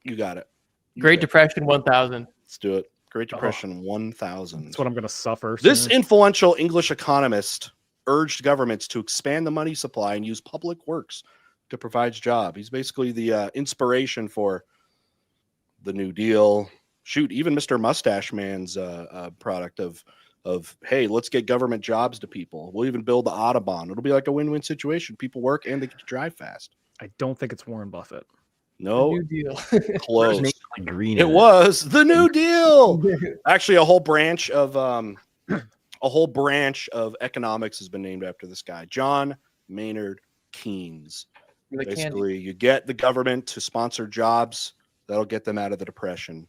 You got it. You Great got it. Depression 1000. Let's do it. Great Depression 1000. That's what I'm gonna suffer. This soon. influential English economist urged governments to expand the money supply and use public works to provide jobs. He's basically the inspiration for the New Deal. Shoot, even Mr. Mustache Man's product of hey, let's get government jobs to people. We'll even build the Autobahn. It'll be like a win-win situation. People work and they get to drive fast. I don't think it's Warren Buffett. No, New deal. close. Like green. It in was the New Deal. Actually, a whole branch of economics has been named after this guy, John Maynard Keynes. The candy. Basically, you get the government to sponsor jobs that'll get them out of the depression,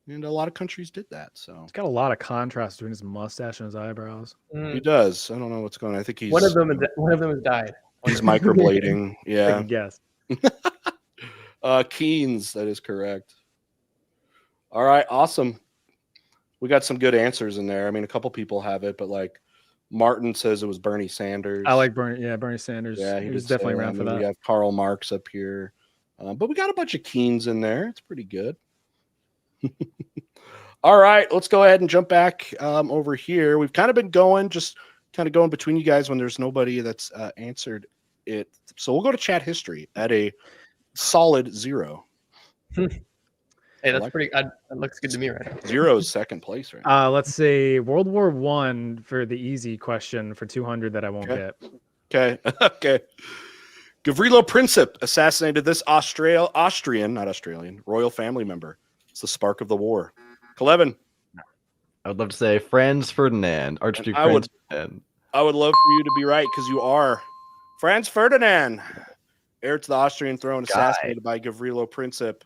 and a lot of countries did that. So He's got a lot of contrast between his mustache and his eyebrows. he Mm. does. I don't know what's going on. I think he's One of them has died. he's microblading. I Yeah, could guess. Keynes. That is correct. All right, awesome. We got some good answers in there. I mean, a couple people have it, but like Martin says it was Bernie Sanders. I like Bernie. Yeah, Bernie Sanders. Yeah, he did was say definitely around for and then that. We have Karl Marx up here, but we got a bunch of Keynes in there. It's pretty good. All right, let's go ahead and jump back over here. We've kind of been going, just kind of going between you guys when there's nobody that's answered it. So we'll go to chat history at a solid 0. Hey, that's like pretty. That looks good to me right now. 0 is second place right now. Let's say World War I for the easy question for 200 that I won't Okay. get. Okay, okay. Gavrilo Princip assassinated this Austrian, not Australian, royal family member. It's the spark of the war. Kelevin. I would love to say Franz Ferdinand, Archduke I Franz would- Ferdinand. I would love for you to be right because you are. Franz Ferdinand, heir to the Austrian throne, assassinated by Gavrilo Princip.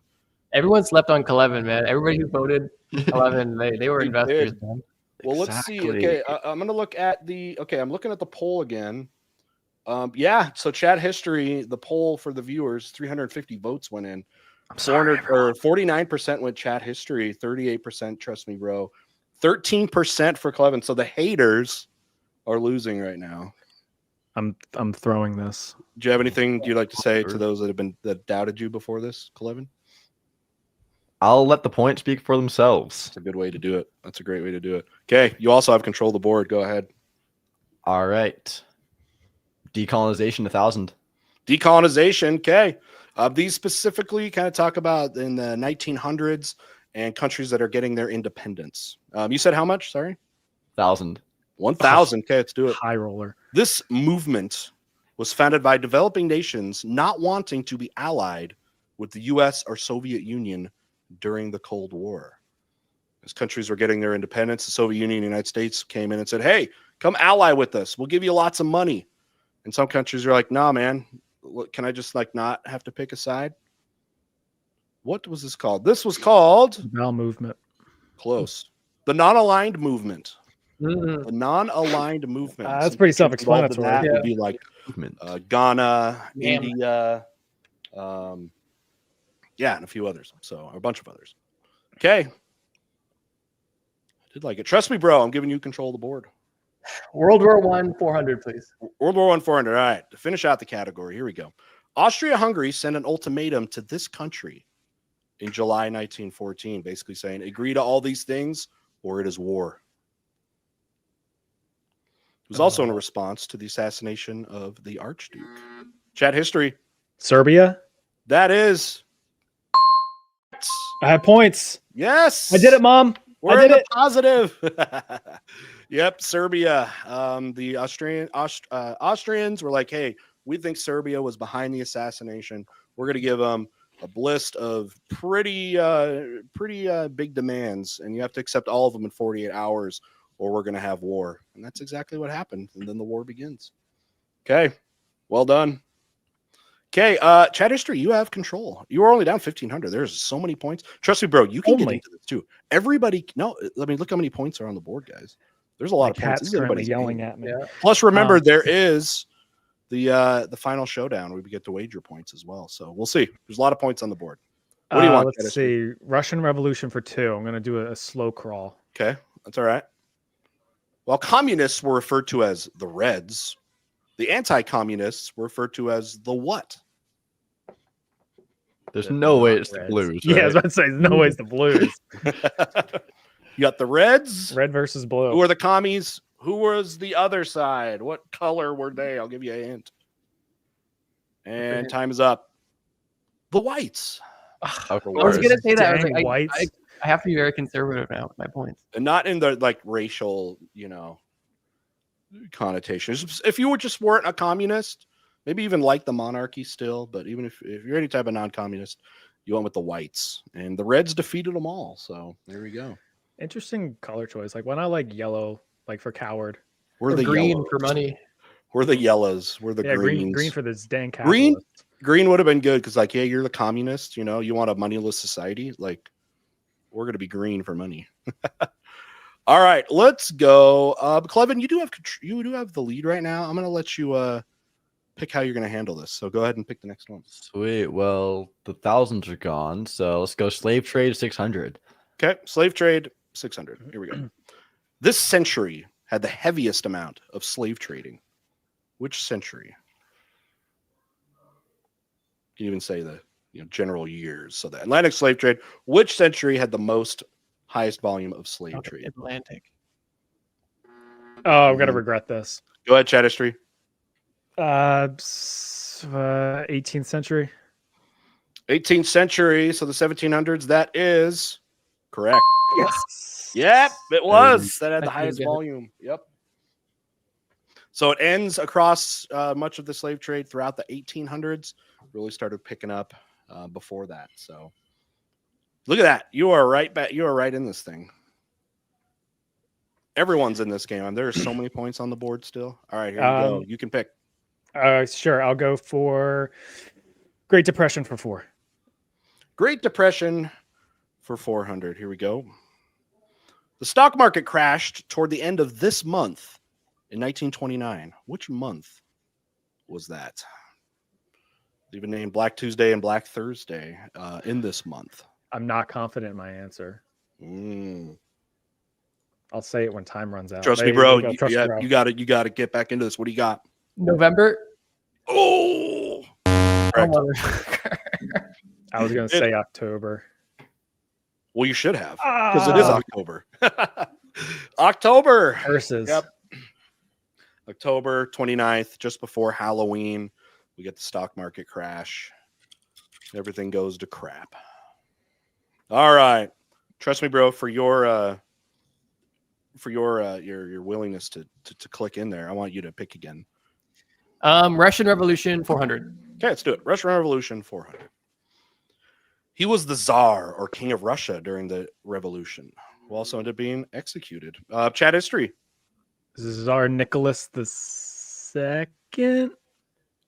Everyone slept on Kelevin, man. Everybody who voted Kelevin, they were They investors, did. man. Well, let's see. Exactly. Okay, I'm going to look at the. Okay, I'm looking at the poll again. Yeah, so chat history, the poll for the viewers, 350 votes went in. I'm sorry, 49% went chat history, 38% trust me, bro, 13% for Kelevin. So the haters are losing right now. I'm throwing this. Do you have anything you'd like to say to those that doubted you before this, Kelevin? I'll let the points speak for themselves. That's a good way to do it. That's a great way to do it. Okay, you also have control of the board. Go ahead. All right. Decolonization 1000. Decolonization. Okay. These specifically kind of talk about in the 1900s and countries that are getting their independence. You said how much? Sorry? 1000. 1,000. Okay, let's do it. High roller. This movement was founded by developing nations not wanting to be allied with the U.S. or Soviet Union during the Cold War. As countries were getting their independence, the Soviet Union and the United States came in and said, hey, come ally with us. We'll give you lots of money. And some countries are like, nah, man, can I just like not have to pick a side? What was this called? This was called Bowel movement. close. The non-aligned movement. Mm. The non-aligned movements. That's Some pretty countries involved in self-explanatory. That would be like Movement. Ghana, Yeah. India, yeah, and a few others. So a bunch of others. Okay. I did like it. Trust me, bro. I'm giving you control of the board. World War I, 400, please. World War I, 400. All right. To finish out the category, here we go. Austria-Hungary sent an ultimatum to this country in July 1914, basically saying, agree to all these things or it is war. It was also in a response to the assassination of the Archduke. Chat history. Serbia. That is. I have points. Yes. I did it, Mom. We're I in did the it. positive. Yep, Serbia. The Austrians were like, hey, we think Serbia was behind the assassination. We're going to give them a list of pretty big demands, and you have to accept all of them in 48 hours, or we're going to have war. And that's exactly what happened. And then the war begins. Okay, well done. Okay, chat history, you have control. You are only down 1,500. There's so many points. Trust me, bro, you can get into this too. Everybody, no, I mean, look how many points are on the board, guys. There's a lot My of points. cat's This is currently anybody's yelling game. at me. Yeah. Plus, remember, there is the final showdown where we get to wager points as well. So we'll see. There's a lot of points on the board. What do you want? Let's see. Russian Revolution for 2. I'm going to do a slow crawl. Okay, that's all right. While communists were referred to as the Reds, the anti-communists were referred to as the what? There's no way it's the Reds. Blues. Yeah, I Right? was about to say, no way it's the Blues. You got the Reds. Red versus blue. Who are the commies? Who was the other side? What color were they? I'll give you a hint. And time is up. The whites. Of I was course. going to say that. I was Dang, like, whites. I have to be very conservative now with my points. And not in the like racial, connotations. If you weren't a communist, maybe even like the monarchy still, but even if you're any type of non-communist, you went with the whites. And the Reds defeated them all. So there we go. Interesting color choice. Like, why not like yellow, like for coward? We're Or the green yellows. for money. We're the yellows. We're the Yeah, greens. green for this dang Green? capitalist. Green would have been good because, like, yeah, you're the communist. You want a moneyless society. Like, we're going to be green for money. All right, let's go. Kelevin, you do have the lead right now. I'm going to let you pick how you're going to handle this. So go ahead and pick the next one. Sweet. Well, the thousands are gone, so let's go slave trade 600. Okay, slave trade 600. Here we go. This century had the heaviest amount of slave trading. Which century? You can even say the general years. So the Atlantic slave trade. Which century had the most highest volume of slave trade? Atlantic. Oh, I'm gonna regret this. Go ahead, chat history. 18th century. 18th century. So the 1700s. That is correct. Yes. Yep, it was. That had the That's highest good. volume. Yep. So it ends across much of the slave trade throughout the 1800s. Really started picking up before that. So look at that. You are right back. You are right in this thing. Everyone's in this game. And there are so many points on the board still. All right, here you go. You can pick. Sure. I'll go for Great Depression for 4. Great Depression for 400. Here we go. The stock market crashed toward the end of this month in 1929. Which month was that? Even named Black Tuesday and Black Thursday in this month. I'm not confident in my answer. Mm. I'll say it when time runs out. Trust me, There bro. you go. You Trust me, bro. got to get back into this. What do you got? November. Oh, correct. I was going to say October. Well, you should have because it is Ah. October. October. Versus. Yep. October 29th, just before Halloween, we get the stock market crash. Everything goes to crap. All right. Trust me, bro, for your willingness to click in there, I want you to pick again. Russian Revolution 400. Okay, let's do it. Russian Revolution 400. He was the Tsar or King of Russia during the revolution, who also ended up being executed. Chat history. Tsar Nicholas II.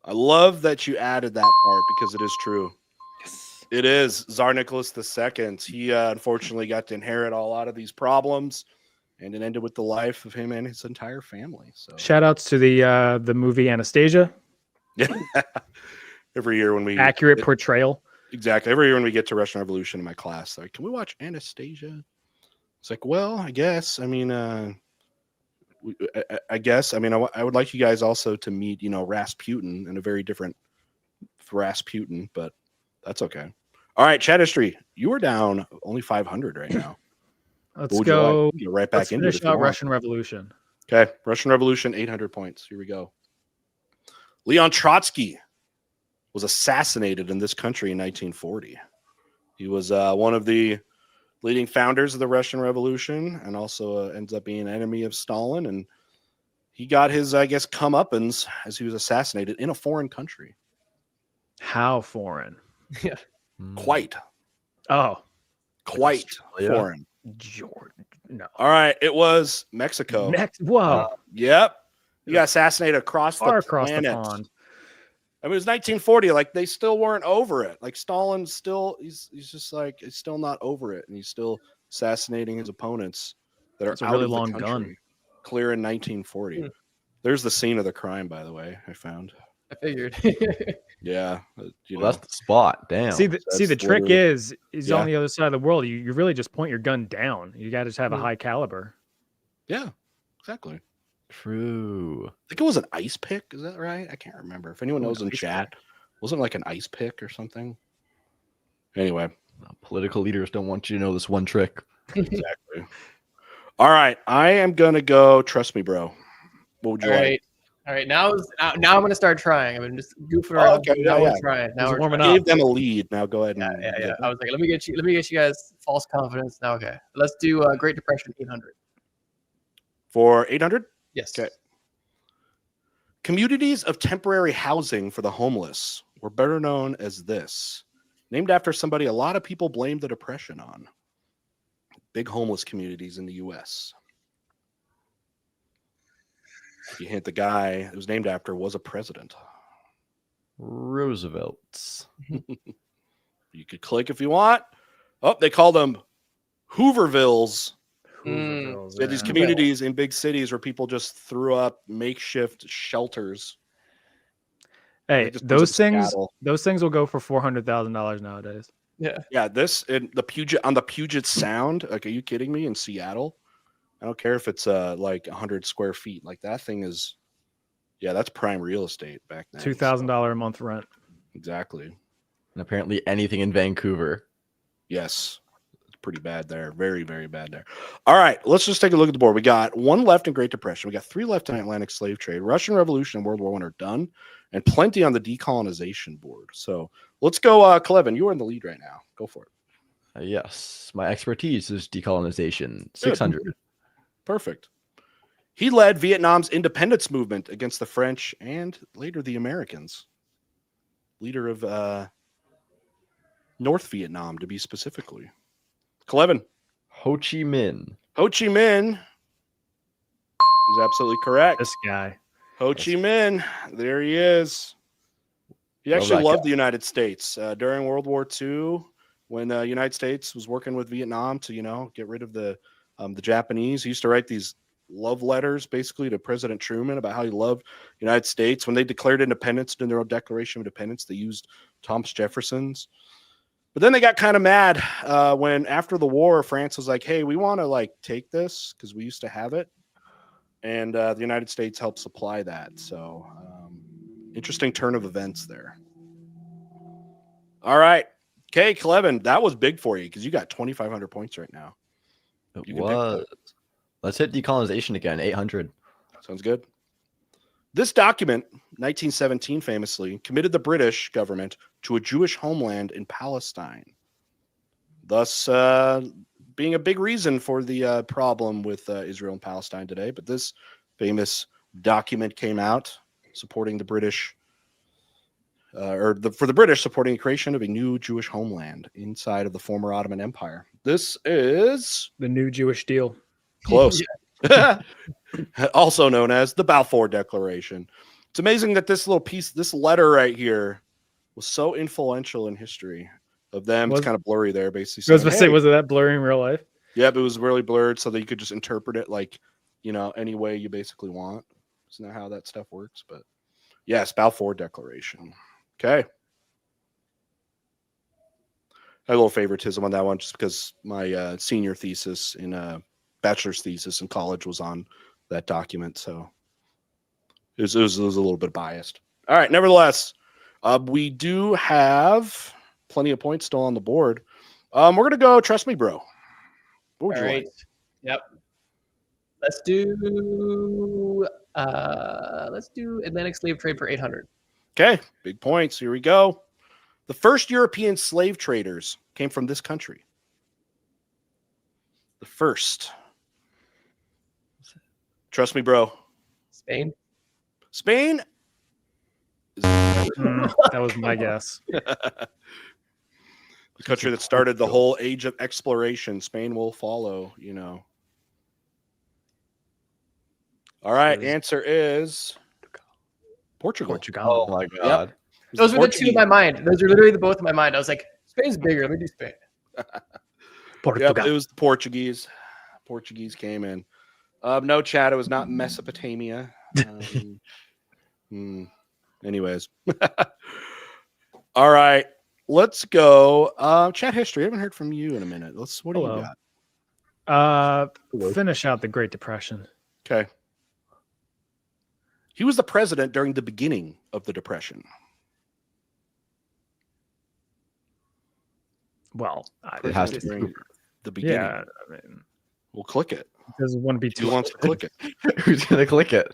I love that you added that part because it is true. Yes. It is Tsar Nicholas II. He unfortunately got to inherit a lot of these problems, and it ended with the life of him and his entire family. So Shout outs to the movie Anastasia. yeah, every year when we Accurate portrayal. Exactly. Every year when we get to Russian Revolution in my class, they're like, can we watch Anastasia? It's like, well, I guess. I mean, I guess. I mean, I would like you guys also to meet, Rasputin and a very different Rasputin, but that's okay. All right, chat history. You are down only 500 right now. Let's go. Right back Let's into it. finish out Russian Revolution. Okay, Russian Revolution, 800 points. Here we go. Leon Trotsky was assassinated in this country in 1940. He was one of the leading founders of the Russian Revolution, and also ends up being an enemy of Stalin. And he got his, I guess, comeuppance as he was assassinated in a foreign country. How foreign? Yeah. Quite Australia? foreign. Jordan. No. All right, it was Mexico. Whoa. Yep. He got assassinated across the Far across planet. the pond. I mean, it was 1940. Like, they still weren't over it. Like, Stalin's still, he's just like, he's still not over it. And he's still assassinating his opponents that are It's a out really of the long country. gun. Clear in 1940. There's the scene of the crime, by the way, I found. I figured. Yeah. That's the spot. Damn. See, the trick literally- is Yeah. on the other side of the world. You really just point your gun down. You got to just have a Mm. high caliber. Yeah, exactly. True. I think it was an ice pick. Is that right? I can't remember. If anyone knows in ice chat, wasn't it like an ice pick or something? Anyway. Political leaders don't want you to know this one trick. Exactly. All right. I am going to go. Trust me, bro. What would you like? All right. Now I'm gonna start trying. I've been just goofing around. okay, Now yeah. we're trying. Now He's we're warming trying. up. Gave them a lead. Now go ahead. And Yeah. I was like, let me get you guys false confidence. Now, okay. Let's do Great Depression 800. For 800? Yes. Okay. Communities of temporary housing for the homeless were better known as this. Named after somebody a lot of people blame the Depression on. Big homeless communities in the U.S. If you hint, the guy it was named after was a president. Roosevelt. You could click if you want. Oh, they call them Hoovervilles. Hoovervilles, Yeah, these yeah. communities in big cities where people just threw up makeshift shelters. Hey, just those visit things Seattle. will go for $400,000 nowadays. Yeah. Yeah, this in the Puget Sound. Like, are you kidding me? In Seattle, I don't care if it's like 100 square feet. Like, that thing is, yeah, that's prime real estate back then. $2,000 a month rent. Exactly. And apparently anything in Vancouver. Yes, it's pretty bad there. Very, very bad there. All right, let's just take a look at the board. We got 1 left in Great Depression. We got 3 left in Atlantic slave trade. Russian Revolution and World War I are done, and plenty on the decolonization board. So let's go, Kelevin. You are in the lead right now. Go for it. Yes. My expertise is decolonization. 600. Perfect. He led Vietnam's independence movement against the French and later the Americans. Leader of North Vietnam, to be specifically. Kelevin. Ho Chi Minh. Ho Chi Minh is absolutely correct. This guy. Ho Chi Minh, there he is. He Love actually that loved guy. the United States during World War II, when the United States was working with Vietnam to, get rid of the Japanese. He used to write these love letters, basically, to President Truman about how he loved the United States. When they declared independence in their own Declaration of Independence, they used Thomas Jefferson's. But then they got kind of mad when, after the war, France was like, "Hey, we want to take this because we used to have it," and the United States helped supply that. So, interesting turn of events there. All right, okay, Kelevin, that was big for you because you got 2,500 points right now. It You can pick was. Let's hit decolonization again. 800. Sounds good. This document, 1917 famously, committed the British government to a Jewish homeland in Palestine, thus being a big reason for the problem with Israel and Palestine today. But this famous document came out supporting the British, for the British supporting the creation of a new Jewish homeland inside of the former Ottoman Empire. This is The new Jewish deal. close. Also known as the Balfour Declaration. It's amazing that this little piece, this letter right here, was so influential in history of them. It's kind of blurry there, basically. I was saying, going to say, "Hey, was it that blurry in real life? Yep, it was really blurred so that you could just interpret it like, any way you basically want. Isn't that how that stuff works? But yes, Balfour Declaration. Okay. I had a little favoritism on that one just because my senior thesis bachelor's thesis in college was on that document. So it was a little bit biased. All right. Nevertheless, we do have plenty of points still on the board. We're going to go, trust me, bro. What would All you right. like? Yep. Let's do Atlantic slave trade for 800. Okay. Big points. Here we go. The first European slave traders came from this country. The first. Trust me, bro. Spain. Spain. That was my guess. The country that started the whole age of exploration. Spain will follow, All right. Answer is Portugal. Oh my god. Yep. Those were the two in my mind. Those are literally the both in my mind. I was like, Spain's bigger. Let me do Spain. Yep, it was the Portuguese. Portuguese came in. No, Chad, it was not Mesopotamia. Anyways. All right. Let's go. Chat history. I haven't heard from you in a minute. What do you got? Finish out the Great Depression. Okay. He was the president during the beginning of the Depression. Well, It has to be. During the beginning. Yeah, I mean, We'll click it. doesn't want to be Who too. wants to click it? Who's gonna click it?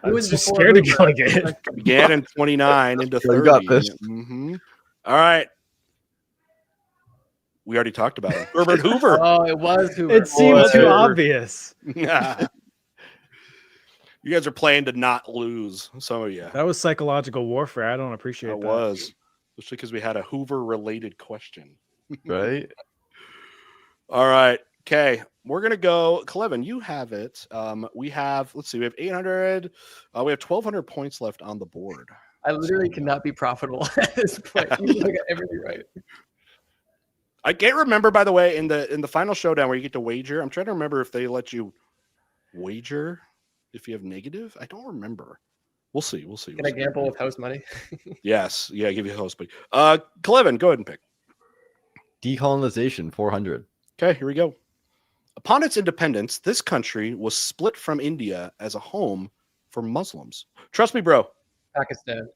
I Who was was just before scared to Hoover? click it. Began in 29 into 30. You got this. Mhm. All right. We already talked about it. Herbert Hoover. Oh, it was Hoover. It seemed Boy. too obvious. Yeah. You guys are playing to not lose. Some of you. That was psychological warfare. I don't appreciate It that. was. Especially because we had a Hoover-related question. Right? All right. Okay. We're going to go. Kelevin, you have it. We have 800. We have 1,200 points left on the board. I literally cannot be profitable at this point. You got everything right. I can't remember, by the way, in the final showdown where you get to wager. I'm trying to remember if they let you wager if you have negative. I don't remember. We'll see. Can I gamble with house money? Yes. Yeah, give you a host. But Kelevin, go ahead and pick. Decolonization 400. Okay, here we go. Upon its independence, this country was split from India as a home for Muslims. Trust me, bro. Pakistan.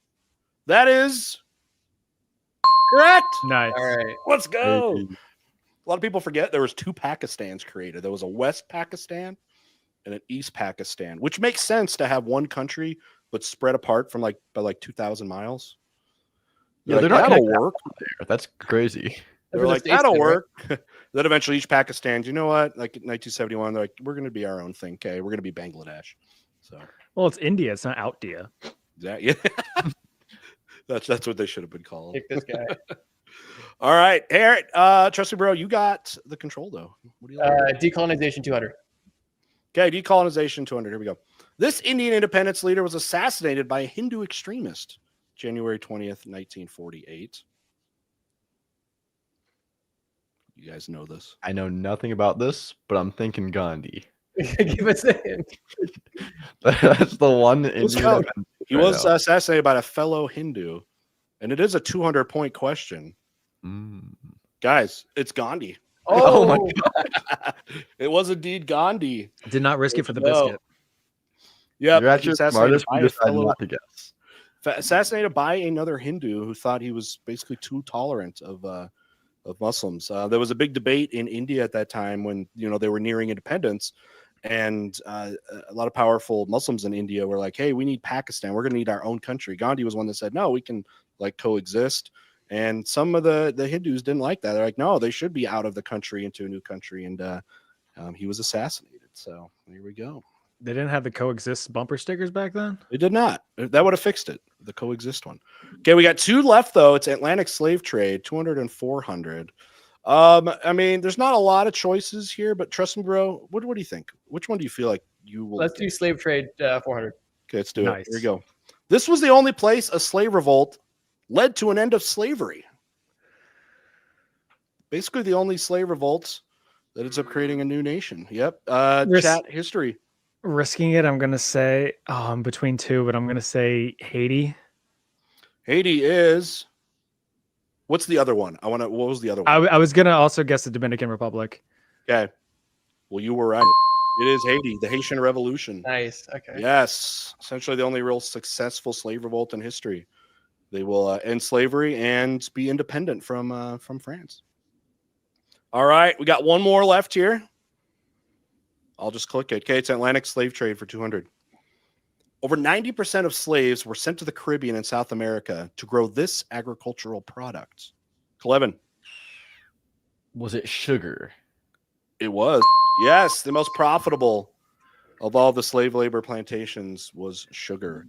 That is correct. Nice. All right. Let's go. Hey. A lot of people forget there was two Pakistans created. There was a West Pakistan and an East Pakistan, which makes sense to have one country but spread apart from by 2,000 miles. Yeah, they're like, not that'll connected work. there. That's crazy. They're Those are the like, states that'll then, right? work. Then eventually each Pakistan's, you know what? Like in 1971, they're like, we're going to be our own thing. Okay, we're going to be Bangladesh. So Well, it's India. It's not Outdia. yeah. That's what they should have been called. Pick this guy. All right. Hey, trust me, bro. You got the control though. What do you like? Decolonization 200. Okay, decolonization 200. Here we go. This Indian independence leader was assassinated by a Hindu extremist January 20th, 1948. You guys know this. I know nothing about this, but I'm thinking Gandhi. Give us a hint. That's the one. Let's Indian go. He was assassinated by a fellow Hindu, and it is a 200-point question. Guys, it's Gandhi. Oh my God. It was indeed Gandhi. Did not risk it for the No. biscuit. Yeah, You're actually smartest. We decided not to guess. assassinated by another Hindu who thought he was basically too tolerant of Muslims. There was a big debate in India at that time when they were nearing independence, and a lot of powerful Muslims in India were like, "Hey, we need Pakistan. We're going to need our own country." Gandhi was one that said, "No, we can coexist." And some of the Hindus didn't like that. They're like, "No, they should be out of the country into a new country." And he was assassinated. So here we go. They didn't have the coexist bumper stickers back then. They did not. That would have fixed it. The coexist one. Okay, we got two left though. It's Atlantic slave trade, 200 and 400. I mean, there's not a lot of choices here, but trust me, bro. What do you think? Which one do you feel like you will? Let's do slave trade 400. Okay, let's do Nice. it. Here we go. This was the only place a slave revolt led to an end of slavery. Basically, the only slave revolts that ends up creating a new nation. Yep. Ris- Chat history. Risking it, I'm gonna say I'm between two, but I'm gonna say Haiti. Haiti is. What's the other one? What was the other one? I was gonna also guess the Dominican Republic. Okay. Well, you were right. It is Haiti, the Haitian Revolution. Nice. Okay. Yes. Essentially the only real successful slave revolt in history. They will end slavery and be independent from France. All right. We got one more left here. I'll just click it. Okay. It's Atlantic slave trade for 200. Over 90% of slaves were sent to the Caribbean and South America to grow this agricultural product. Kelevin. Was it sugar? It was. Yes, the most profitable of all the slave labor plantations was sugar.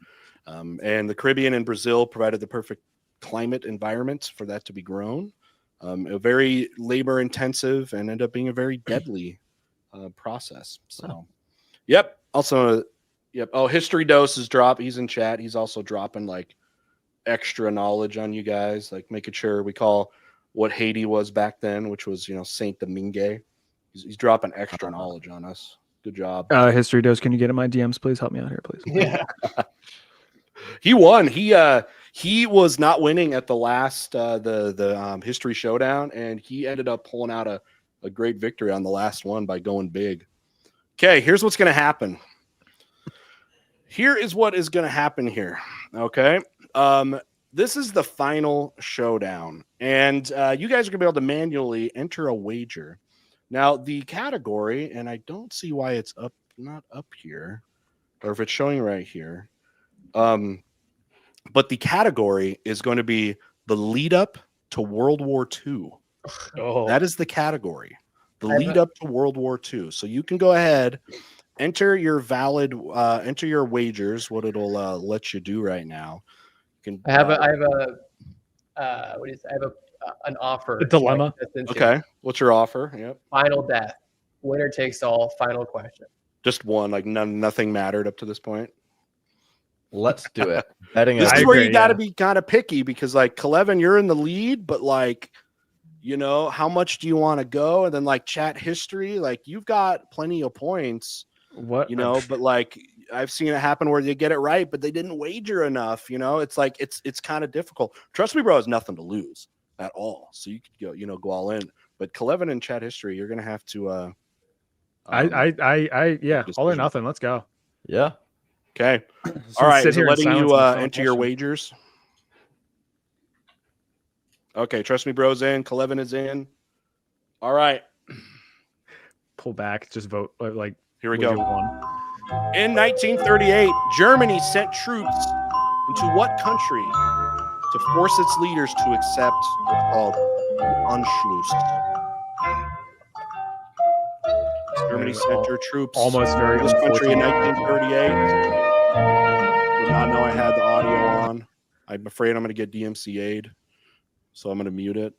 And the Caribbean and Brazil provided the perfect climate environment for that to be grown. A very labor intensive and ended up being a very deadly process. So, yep. Also, yep. Oh, History Dose is drop. He's in chat. He's also dropping like extra knowledge on you guys, like making sure we call what Haiti was back then, which was, Saint Domingue. He's dropping extra knowledge on us. Good job. History Dose, can you get in my DMs, please? Help me out here, please. Yeah. He won. He was not winning at the last the History Showdown, and he ended up pulling out a great victory on the last one by going big. Okay, here's what's going to happen. Here is what is going to happen here. Okay. This is the final showdown, and you guys are going to be able to manually enter a wager. Now, the category, and I don't see why it's not up here, or if it's showing right here. But the category is going to be the lead up to World War II. Oh, That is the category. The lead up to World War II. So you can go ahead, enter your enter your wagers, what it'll let you do right now. You can, I have an offer. a dilemma. Okay. What's your offer? Yep. Final death. Winner takes all. Final question. Just one, like nothing mattered up to this point. Let's do it. Betting This is is where you agree, got to yeah. be kind of picky because, like, Kelevin, you're in the lead, but like, how much do you want to go? And then like chat history, like you've got plenty of points, What? but like I've seen it happen where they get it right, but they didn't wager enough. It's like it's kind of difficult. Trust me, bro, has nothing to lose at all. So you could go all in. But Kelevin and chat history, you're gonna have to Yeah, all or decision. nothing. Let's go. Yeah. Okay. Just All right. sit Is it here in letting silence you and it's not a enter your question. wagers? Okay. Trust me, bro's in. Kelevin is in. All right. Pull back, just vote. Like, Here we wager go. one. In 1938, Germany sent troops into what country to force its leaders to accept what's called the Anschluss? Germany sent her troops Almost very to this country in unfortunate. 1938. Did not know I had the audio on. I'm afraid I'm going to get DMCA'd, so I'm going to mute it.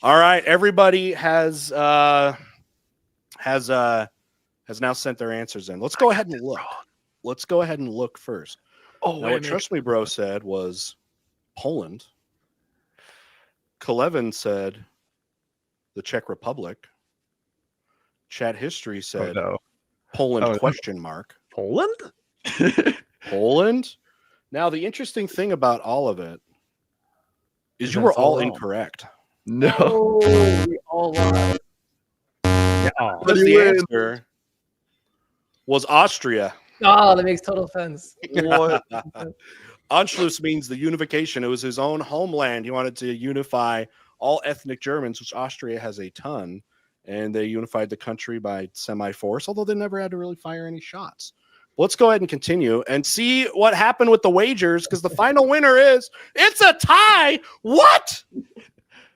All right, everybody has now sent their answers in. Let's go ahead and look. Let's go ahead and look first. Oh, Now, what Trust Me Bro said was Poland. Kelevin said the Czech Republic. Chat history said Poland question mark. Poland? Poland? Now, the interesting thing about all of it is you That's were all all wrong. incorrect. No. Oh, we all lost. Oh, Because the answer was Austria. Oh, that makes total sense. What? Anschluss means the unification. It was his own homeland. He wanted to unify all ethnic Germans, which Austria has a ton, and they unified the country by semi-force, although they never had to really fire any shots. Let's go ahead and continue and see what happened with the wagers, because the final winner is it's a tie. What?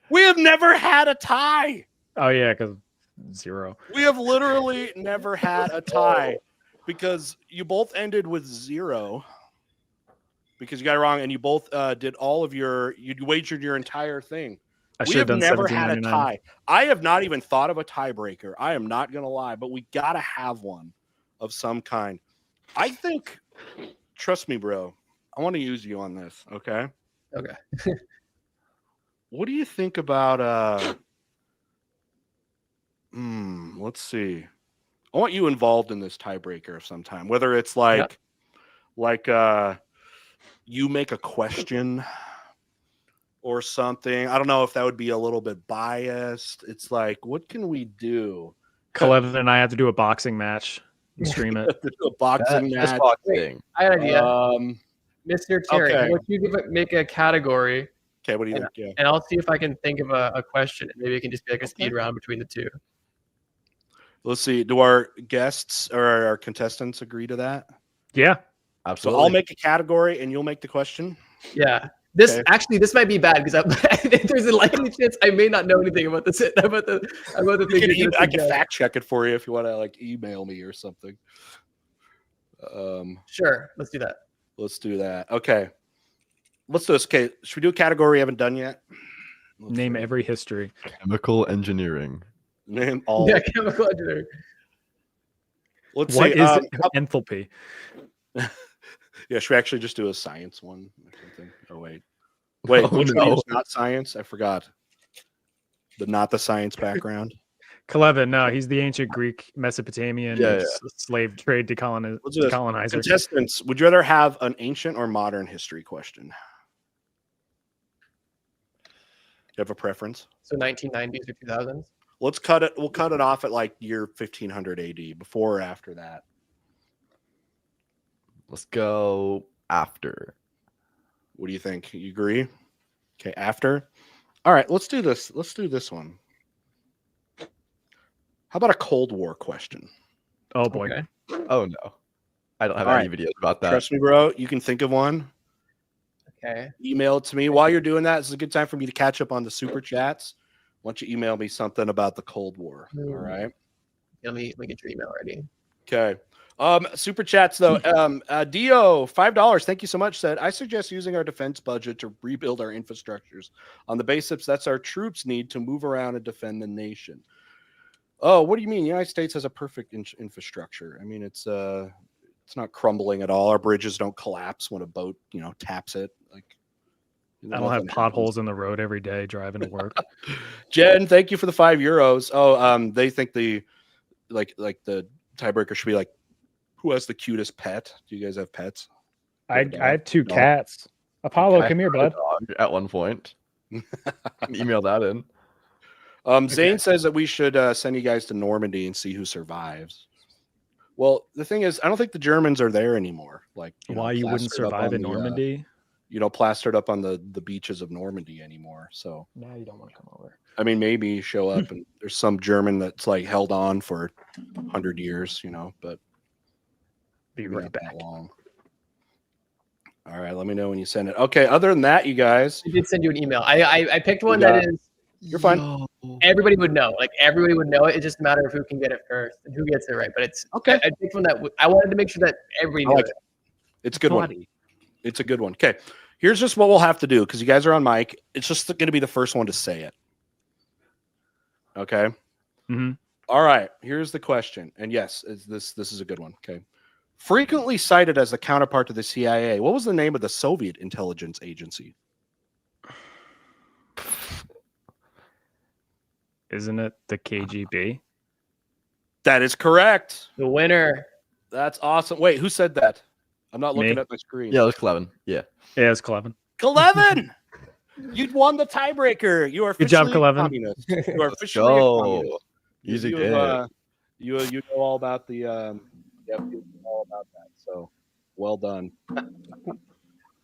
We have never had a tie. oh yeah, because 0. We have literally never had a tie because you both ended with 0 because you got it wrong, and you both did all of you wagered your entire thing. I We should have have done never had a 17.99. tie. I have not even thought of a tiebreaker. I am not going to lie, but we got to have one of some kind. I think, trust me, bro, I want to use you on this, okay? Okay. What do you think about Let's see. I want you involved in this tiebreaker of some time, whether it's like you make a question or something. I don't know if that would be a little bit biased. It's like, what can we do? Kelevin and I have to do a boxing match and stream it. A boxing That's match. boxing. I had an idea. Um, Mr. Terry, okay. how about you make a category, okay, what do you think? Yeah. and I'll see if I can think of a question. Maybe it can just be like a Okay. speed round between the two. Let's see. Do our guests or our contestants agree to that? Yeah. So Absolutely. I'll make a category and you'll make the question. Yeah. This Okay. actually this might be bad because there's a likely chance I may not know anything about this about the thing. you're gonna I can suggest. fact check it for you if you want to like email me or something. Sure, let's do that. Let's do that. Okay. Let's do this. Okay. Should we do a category we haven't done yet? Name every history. Chemical engineering. Name all. Yeah, chemical engineering. Let's What see. is enthalpy? Yeah, should we actually just do a science one or something? Oh wait. Wait, Oh, which one no. is not science? I forgot. Not the science background. Kelevin, no, he's the ancient Greek Mesopotamian slave trade Let's do this. decolonizer. Contestants, would you rather have an ancient or modern history question? You have a preference? So 1990s or 2000s. Let's cut it. We'll cut it off at like year 1500 AD, before or after that. Let's go after. What do you think? You agree? Okay, after. All right, let's do this. Let's do this one. How about a Cold War question? Oh boy. Okay. Oh no. I don't have All any videos about that. Trust me, bro. You can think of one. Okay. Email it to me. While you're doing that, this is a good time for me to catch up on the super chats. Why don't you email me something about the Cold War? All right. Let me get your email ready. Okay. Super chats though. Dio, $5. Thank you so much. Said I suggest using our defense budget to rebuild our infrastructures on the basis that's our troops need to move around and defend the nation. Oh, what do you mean? The United States has a perfect infrastructure. I mean, it's not crumbling at all. Our bridges don't collapse when a boat, taps it. Like, I don't have potholes in the road every day driving to work. Jen, thank you for the €5. Oh, they think the like the tiebreaker should be like, who has the cutest pet? Do you guys have pets? I have two cats. Apollo, come here, bud. At one point. Email that in. Zane says that we should send you guys to Normandy and see who survives. Well, the thing is, I don't think the Germans are there anymore. Like, why you wouldn't survive in Normandy? Plastered up on the beaches of Normandy anymore. So now you don't want to come over. I mean, maybe show up and there's some German that's like held on for 100 years, but be right back. Long. All right, let me know when you send it. Okay, other than that, you guys, I did send you an email. I picked one that is you're fine. Everybody would know. Like everybody would know it. It's just a matter of who can get it first and who gets it right. But it's okay. I picked one that I wanted to make sure that everybody knew it. It's a good one. It's a good one. Okay, here's just what we'll have to do because you guys are on mic. It's just going to be the first one to say it. Okay. Mm-hmm. All right. Here's the question, and yes, this is a good one. Okay. Frequently cited as the counterpart to the CIA, what was the name of the Soviet intelligence agency? Isn't it the KGB? That is correct. The winner. That's awesome. Wait, who said that? I'm not looking at my screen. Yeah, it was Kelevin. Yeah, it's Kelevin. Kelevin, you won the tiebreaker. You are officially good job, Kelevin. Communist. You are officially a communist. Easy you know all about the you know all about that. So well done.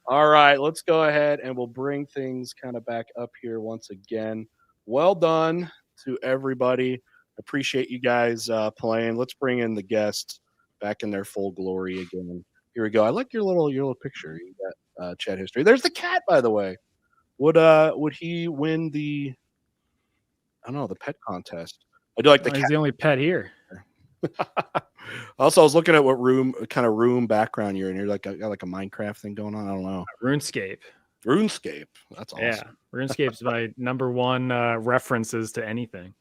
All right, let's go ahead and we'll bring things kind of back up here once again. Well done to everybody. Appreciate you guys playing. Let's bring in the guests back in their full glory again. Here we go. I like your little picture. You got chat history. There's the cat, by the way. Would he win the the pet contest? I do like the cat. He's the only pet here. Also, I was looking at what kind of room background you're in. You're got like a Minecraft thing going on. I don't know. RuneScape. That's awesome. Yeah, RuneScape's my number one references to anything.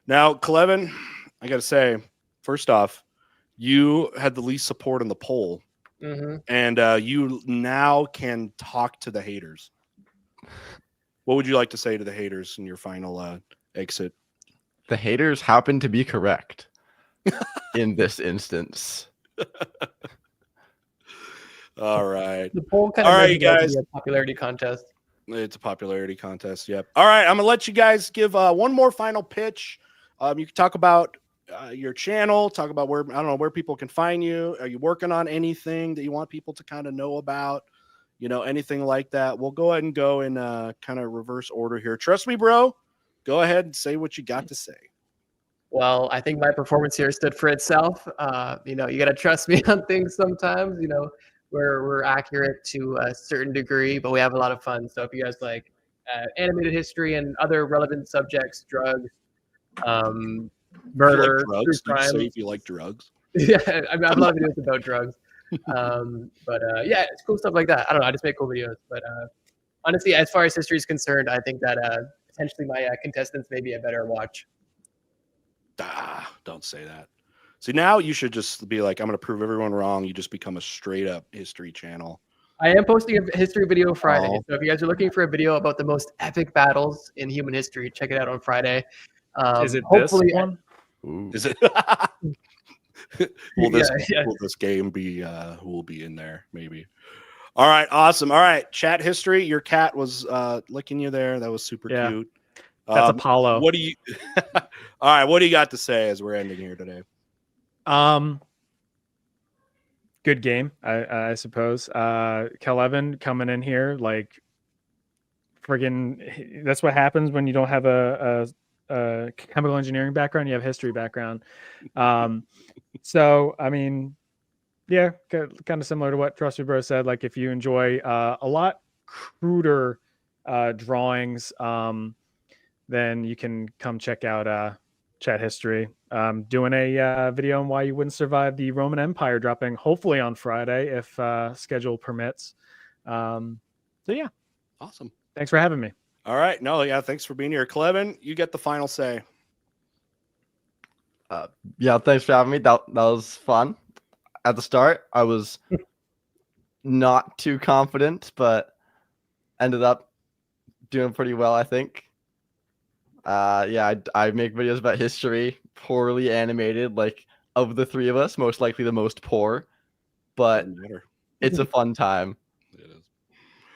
Now, Kelevin, I got to say, first off, you had the least support in the poll, and you now can talk to the haters. What would you like to say to the haters in your final exit? the haters happen to be correct in this instance. All right. The poll kind All of right, made it out to guys. be a popularity contest. It's a popularity contest. Yep. All right. I'm going to let you guys give one more final pitch. You can talk about your channel, talk about where, I don't know, where people can find you. Are you working on anything that you want people to kind of know about? You know, anything like that. We'll go ahead and go in kind of reverse order here. Trust me, bro. Go ahead and say what you got to say. Well, I think my performance here stood for itself. You know, you got to trust me on things sometimes. You know, we're accurate to a certain degree, but we have a lot of fun. So if you guys like animated history and other relevant subjects, drugs, murder, If you like true drugs? Did you crime. say if you like drugs? Yeah, I mean, I have a lot of videos about drugs. But yeah, it's cool stuff like that. I don't know. I just make cool videos. But honestly, as far as history is concerned, I think that potentially my contestants may be a better watch. Don't say that. See, now you should just be like, I'm going to prove everyone wrong. You just become a straight up history channel. I am posting a history video Friday. Oh. So if you guys are looking for a video about the most epic battles in human history, check it out on Friday. Is it this one? Ooh. Is it? Will this game be who will be in there? Maybe. All right, awesome. All right, chat history. Your cat was licking you there. That was super cute. That's Apollo. What do you? All right, what do you got to say as we're ending here today? Good game, I suppose. Kelevin coming in here like friggin'. That's what happens when you don't have a chemical engineering background. You have history background. So I mean, yeah, kind of similar to what Trusty Bro said. Like if you enjoy a lot cruder drawings, then you can come check out Chat History. Doing a video on why you wouldn't survive the Roman Empire, dropping hopefully on Friday if schedule permits. So yeah, awesome. Thanks for having me. All right, no, yeah, thanks for being here, Kelevin. You get the final say. Yeah, thanks for having me. That was fun. At the start, I was not too confident, but ended up doing pretty well, I think. Yeah, I make videos about history, poorly animated, like of the three of us, most likely the most poor, but it's a fun time. It is.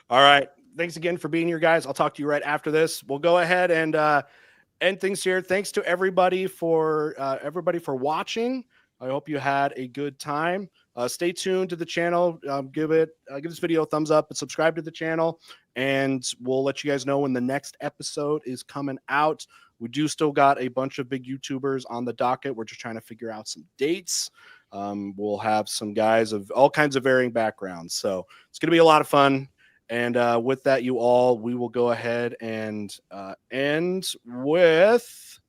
All right. Thanks again for being here, guys. I'll talk to you right after this. We'll go ahead and end things here. Thanks to everybody for watching. I hope you had a good time. Stay tuned to the channel. Give this video a thumbs up and subscribe to the channel. And we'll let you guys know when the next episode is coming out. We do still got a bunch of big YouTubers on the docket. We're just trying to figure out some dates. We'll have some guys of all kinds of varying backgrounds. So it's going to be a lot of fun. And with that, we will go ahead and end with,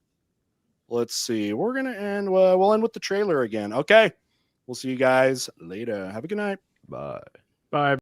let's see, we're going to end, we'll end with the trailer again. Okay. We'll see you guys later. Have a good night. Bye. Bye.